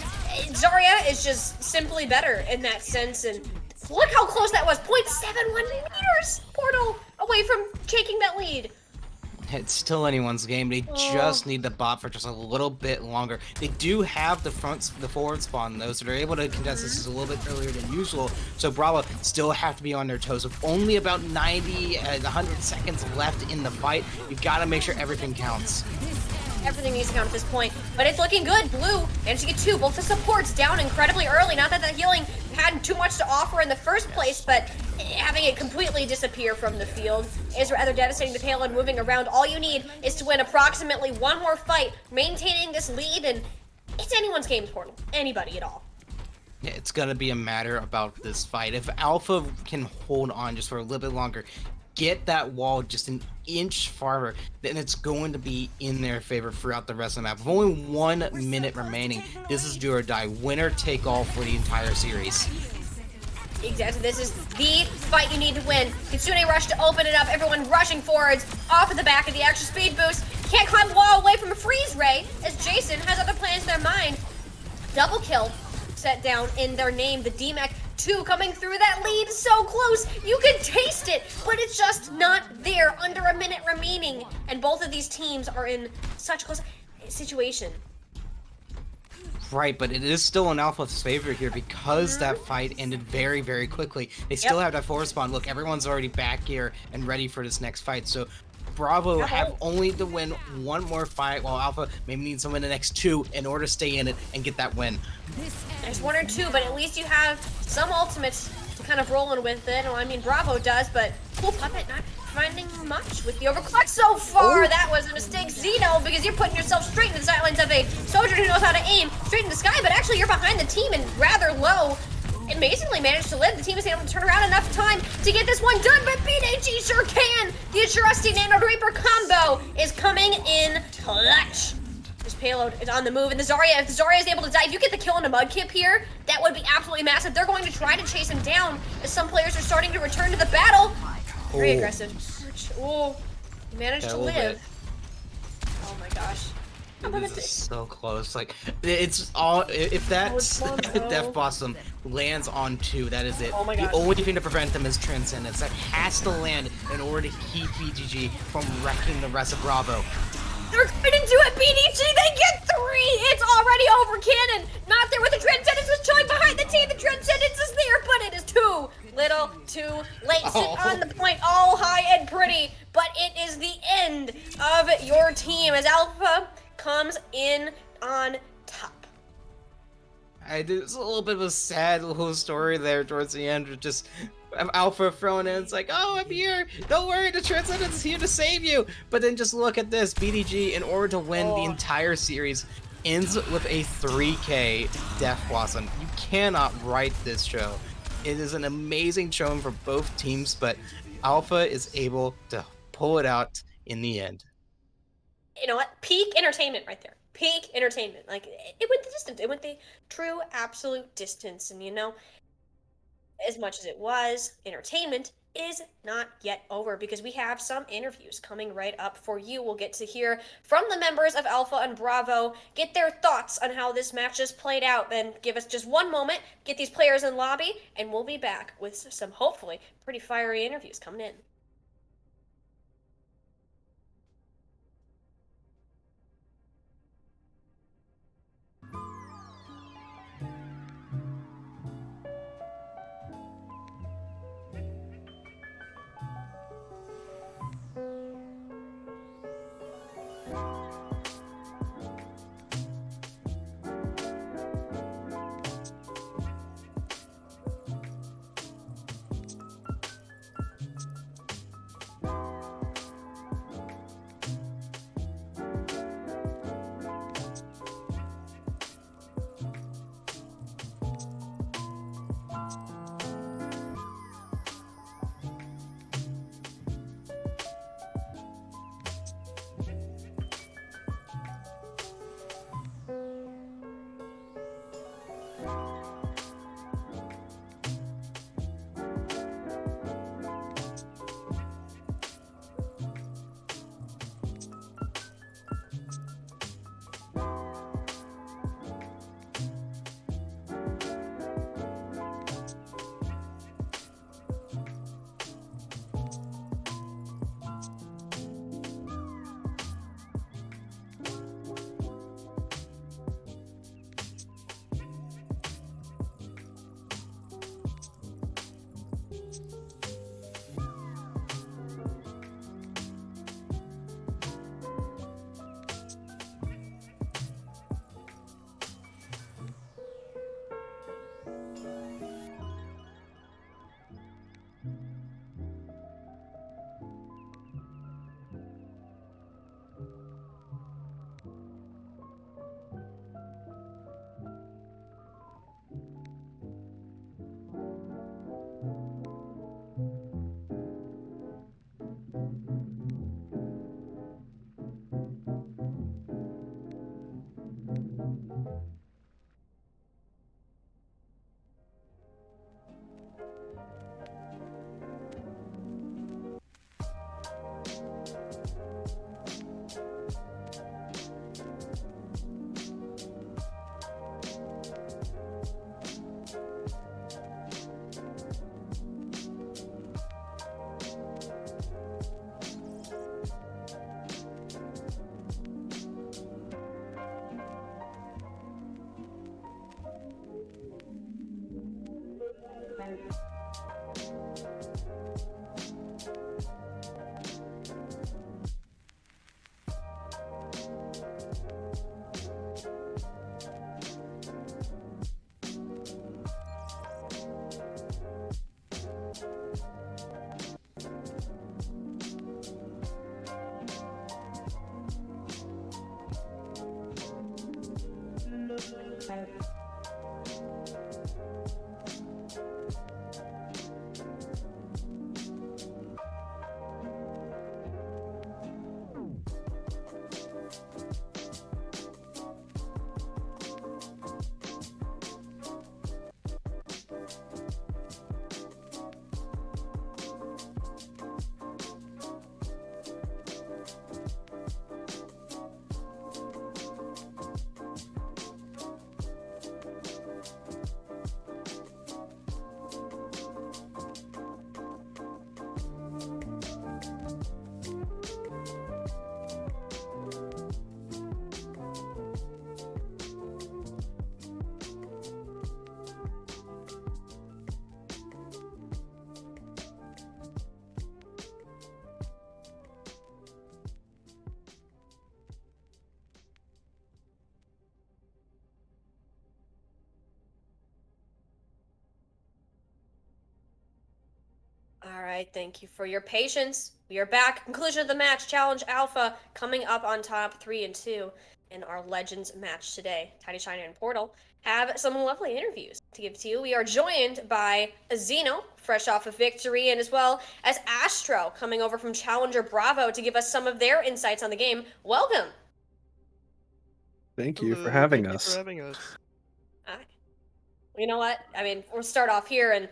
Zarya is just simply better in that sense, and look how close that was, 0.71 meters, Portal, away from taking that lead. It's still anyone's game. They just need the bot for just a little bit longer. They do have the forward spawn though, so they're able to contest this a little bit earlier than usual. So Bravo still have to be on their toes. With only about 100 seconds left in the fight, you've got to make sure everything counts. Everything needs to count at this point, but it's looking good. Blue managed to get 2, both the supports down incredibly early. Not that the healing had too much to offer in the first place, but having it completely disappear from the field is rather devastating. The payload moving around. All you need is to win approximately 1 more fight, maintaining this lead, and it's anyone's game, Portal. Anybody at all. Yeah, it's gonna be a matter about this fight. If Alpha can hold on just for a little bit longer, get that wall just an inch farther, then it's going to be in their favor throughout the rest of the map. With only 1 minute remaining, this is do or die, winner take all for the entire series. Exactly, this is the fight you need to win. Kitsune rush to open it up, everyone rushing forwards, off of the back of the extra speed boost. Can't climb the wall away from a freeze ray, as Jason has other plans in their mind. Double kill set down in their name, the DMAC 2 coming through that lead so close. You can taste it, but it's just not there. Under a minute remaining, and both of these teams are in such close situation. Right, but it is still in Alpha's favor here because that fight ended very, very quickly. They still have that forward spawn. Look, everyone's already back here and ready for this next fight. So Bravo have only to win 1 more fight, while Alpha maybe needs to win the next 2 in order to stay in it and get that win. There's 1 or 2, but at least you have some ultimates to kind of rolling with it. Well, I mean, Bravo does, but cool Puppet not finding much with the overclock so far. That was a mistake, Zeno, because you're putting yourself straight into the sightlines of a soldier who knows how to aim straight in the sky, but actually you're behind the team and rather low. Amazingly managed to live. The team is able to turn around enough time to get this one done, but BDG sure can. The trusty Nano Reaper combo is coming in clutch. This payload is on the move, and if the Zarya is able to die, if you get the kill on a Mudkip here, that would be absolutely massive. They're going to try to chase him down, as some players are starting to return to the battle. Very aggressive. Oh, he managed to live. Oh my gosh. This is so close. Like, it's all, if that Death Blossom lands on 2, that is it. Oh my the God. only thing to prevent them is Transcendence. That has to land in order to keep BGG from wrecking the rest of Bravo. They're going to do it, BDG, they get 3! It's already over, Cannon! Not there with the Transcendence, was chilling behind the team, the Transcendence is there, but it is too little, too late. Sit on the point, all high and pretty, but it is the end of your team as Alpha comes in on top. It's a little bit of a sad little story there towards the end, with just Alpha thrown in. It's like, oh, I'm here. Don't worry, the Transcendence is here to save you. But then just look at this. BDG, in order to win the entire series, ends with a 3K Death Blossom. You cannot write this show. It is an amazing showing for both teams, but Alpha is able to pull it out in the end. You know what? Peak entertainment right there. Peak entertainment. Like, it went the distance. It went the true, absolute distance. And, you know, as much as it was, entertainment is not yet over, because we have some interviews coming right up for you. We'll get to hear from the members of Alpha and Bravo, get their thoughts on how this match has played out. Then give us just 1 moment, get these players in lobby, and we'll be back with some, hopefully, pretty fiery interviews coming in. All right, thank you for your patience. We are back. Conclusion of the match. Challenge Alpha coming up on top 3 and 2 in our Legends match today. Tiny China and Portal have some lovely interviews to give to you. We are joined by Zeno, fresh off a victory, and as well as Astro coming over from Challenger Bravo to give us some of their insights on the game. Welcome. Thank you for Hello, having thank us. you for having us. Hi. You know what? I mean, we'll start off here. And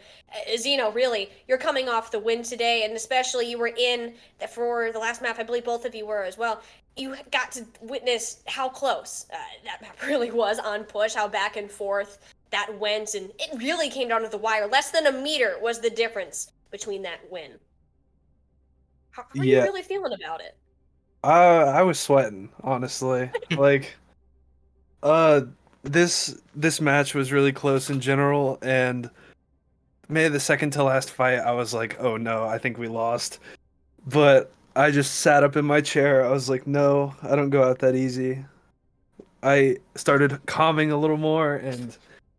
Zeno, really, you're coming off the win today, and especially you were in for the last map. I believe both of you were as well. You got to witness how close that map really was on push, how back and forth that went, and it really came down to the wire. Less than a meter was the difference between that win. How are you Yeah, really feeling about it? I was sweating, honestly. Like, uh, this match was really close in general, and maybe the second to last fight, I was like, oh no, I think we lost. But I just sat up in my chair. I was like, no, I don't go out that easy. I started calming a little more, and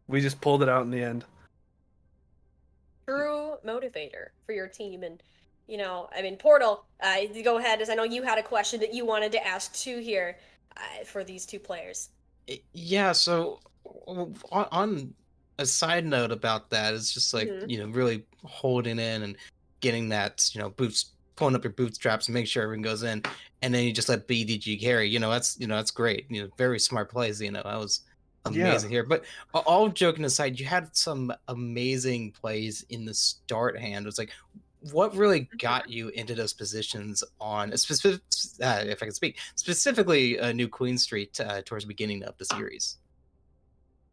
we just pulled it out in the end. True motivator for your team. And I mean, Portal, go ahead, as I know you had a question that you wanted to ask too here for these two players. Yeah, so on a side note about that, it's just like, really holding in and getting that, boots, pulling up your bootstraps and make sure everything goes in, and then you just let BDG carry. That's great. Very smart plays. That was Yeah. amazing here. But all joking aside, you had some amazing plays in the start hand. It was like, what really got you into those positions on a specific, if I can speak, specifically New Queen Street towards the beginning of the series?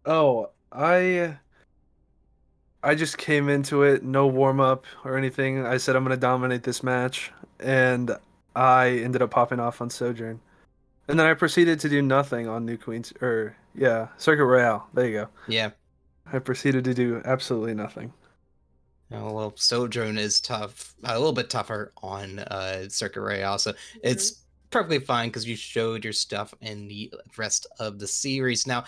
Oh, I just came into it, no warm up or anything. I said I'm gonna dominate this match, and I ended up popping off on Sojourn. And then I proceeded to do nothing on New Queens, or yeah, Circuit Royale. There you go. Yeah. I proceeded to do absolutely nothing. Well, Sojourn is tough, a little bit tougher on Circuit Royale, so it's perfectly fine because you showed your stuff in the rest of the series. Now,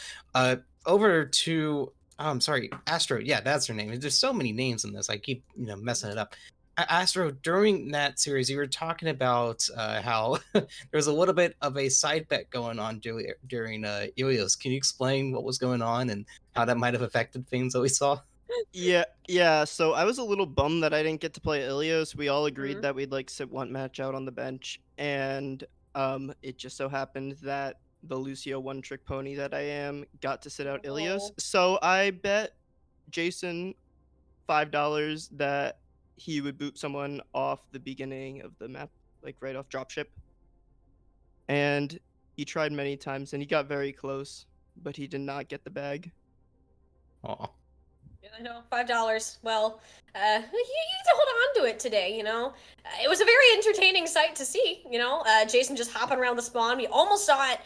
over to, I'm sorry, Astro. Yeah, that's her name. There's so many names in this. I keep, messing it up. Astro, during that series, you were talking about how there was a little bit of a side bet going on during Ilios. Can you explain what was going on and how that might have affected things that we saw? Yeah. So I was a little bummed that I didn't get to play Ilios. We all agreed Mhm. that we'd like sit one match out on the bench, and it just so happened that the Lucio one trick pony that I am got to sit out Ilios. Oh. So I bet Jason $5 that he would boot someone off the beginning of the map, like right off dropship. And he tried many times and he got very close, but he did not get the bag. Oh. I know, $5. Well, you need to hold on to it today, you know? It was a very entertaining sight to see, you know? Jason just hopping around the spawn. We almost saw it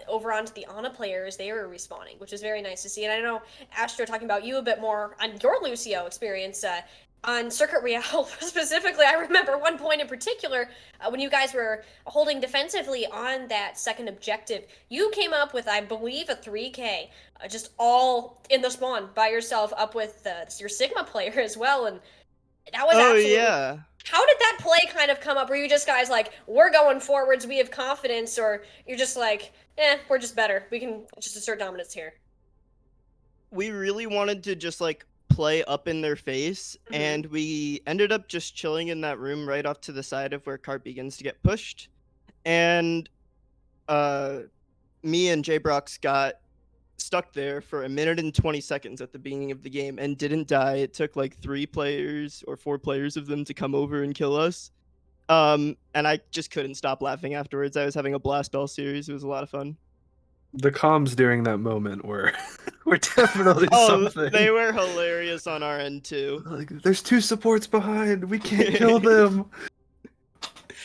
over onto the Ana players. They were respawning, which was very nice to see. And I know, Astro, talking about you a bit more on your Lucio experience. On Circuit Real specifically, I remember one point in particular when you guys were holding defensively on that second objective. You came up with, I believe, a 3K, just all in the spawn by yourself, up with your Sigma player as well, and that was Oh absolutely. yeah. How did that play kind of come up? Were you just guys like, we're going forwards, we have confidence, or you're just like, we're just better, we can just assert dominance here? We really wanted to just like play up in their face, and we ended up just chilling in that room right off to the side of where cart begins to get pushed. And me and J-Brox got stuck there for a minute and 20 seconds at the beginning of the game and didn't die. It took like 3 players or 4 players of them to come over and kill us. And I just couldn't stop laughing afterwards. I was having a blast all series. It was a lot of fun. The comms during that moment were were definitely Oh, something. they were hilarious on our end too. Like, there's 2 supports behind. We can't kill them.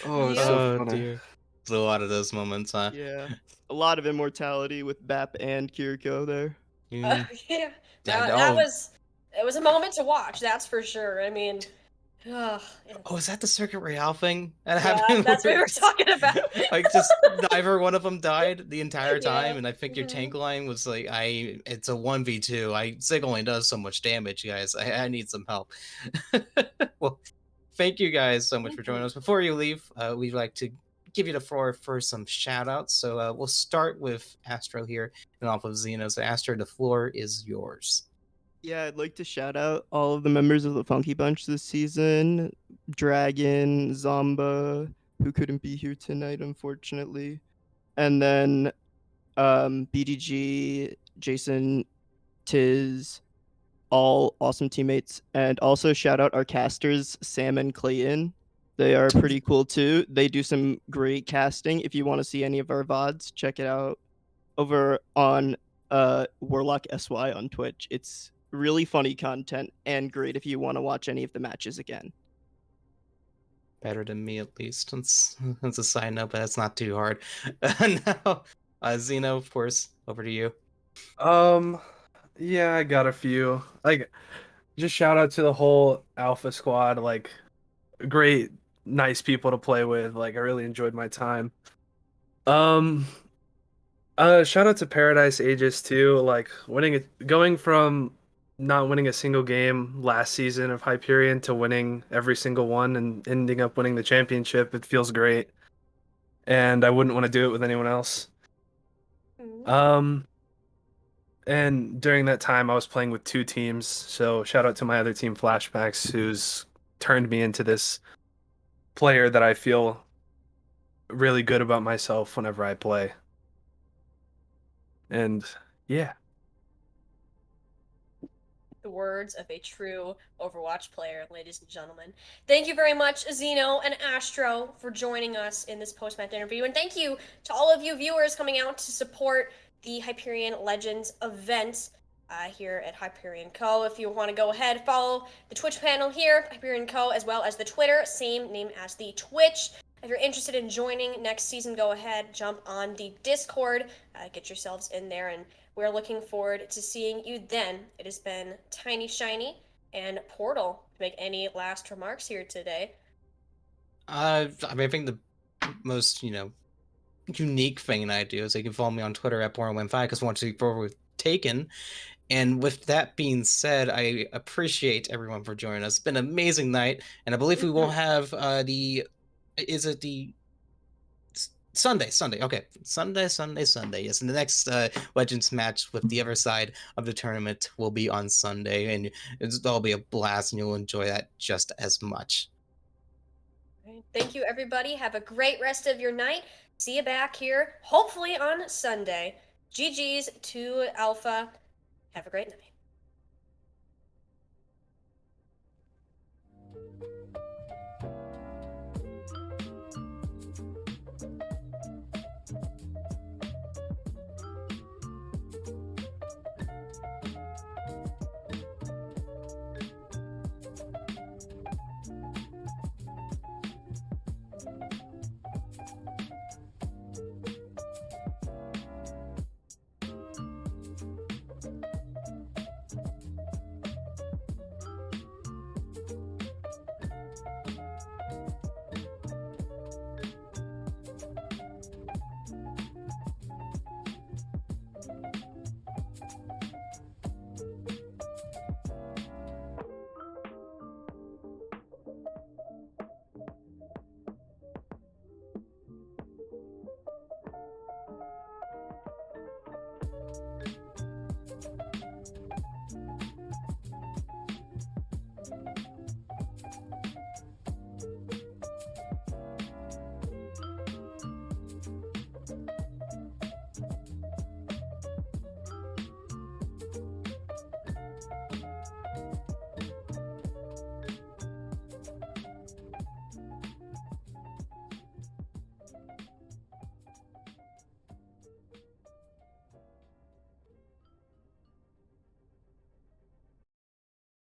Oh, it's so Oh funny. dear. There's a lot of those moments, huh? Yeah, a lot of immortality with Bap and Kiriko there. Mm. Yeah, Yeah, that was, it was a moment to watch, that's for sure. I mean, ugh, Oh, is that the Circuit Real thing that yeah, happened? that's what we were talking about. Like, just neither one of them died the entire time, Yeah. and I think your Mhm. tank line was like, it's a 1v2. Sig only does so much damage, guys. I need some help. Well, thank you guys so much for joining us. Before you leave, we'd like to give you the floor for some shout outs. So we'll start with Astro here and off of Xeno. So, Astro, the floor is yours. Yeah, I'd like to shout out all of the members of the Funky Bunch this season. Dragon, Zomba, who couldn't be here tonight, unfortunately. And then BDG, Jason, Tiz, all awesome teammates. And also shout out our casters, Sam and Clayton. They are pretty cool too. They do some great casting. If you want to see any of our VODs, check it out over on Warlock SY on Twitch. It's really funny content and great if you want to watch any of the matches again. Better than me, at least. That's a side note, but that's not too hard. Now, Xeno, of course, over to you. Yeah, I got a few. Like, just shout out to the whole Alpha squad. Like, great, nice people to play with. Like, I really enjoyed my time. Shout out to Paradise Aegis too. Like, going from not winning a single game last season of Hyperion to winning every single one and ending up winning the championship. It feels great, and I wouldn't want to do it with anyone else. And during that time, I was playing with 2 teams. So shout out to my other team, Flashbacks, who's turned me into this player that I feel really good about myself whenever I play. And yeah. The words of a true Overwatch player, ladies and gentlemen. Thank you very much, Xeno and Astro, for joining us in this post-match interview. And thank you to all of you viewers coming out to support the Hyperion Legends event here at Hyperion Co. If you want to go ahead, follow the Twitch panel here, Hyperion Co., as well as the Twitter, same name as the Twitch. If you're interested in joining next season, go ahead, jump on the Discord, get yourselves in there, and we're looking forward to seeing you then. It has been Tiny Shiny and Portal to make any last remarks here today. I mean, I think the most, unique thing I do is they can follow me on Twitter at Born5 because I want to see forward Taken. And with that being said, I appreciate everyone for joining us. It's been an amazing night, and I believe we will have is it the Sunday. Okay. Sunday. Yes. And the next Legends match with the other side of the tournament will be on Sunday. And it'll be a blast, and you'll enjoy that just as much. Thank you, everybody. Have a great rest of your night. See you back here, hopefully on Sunday. GG's to Alpha. Have a great night.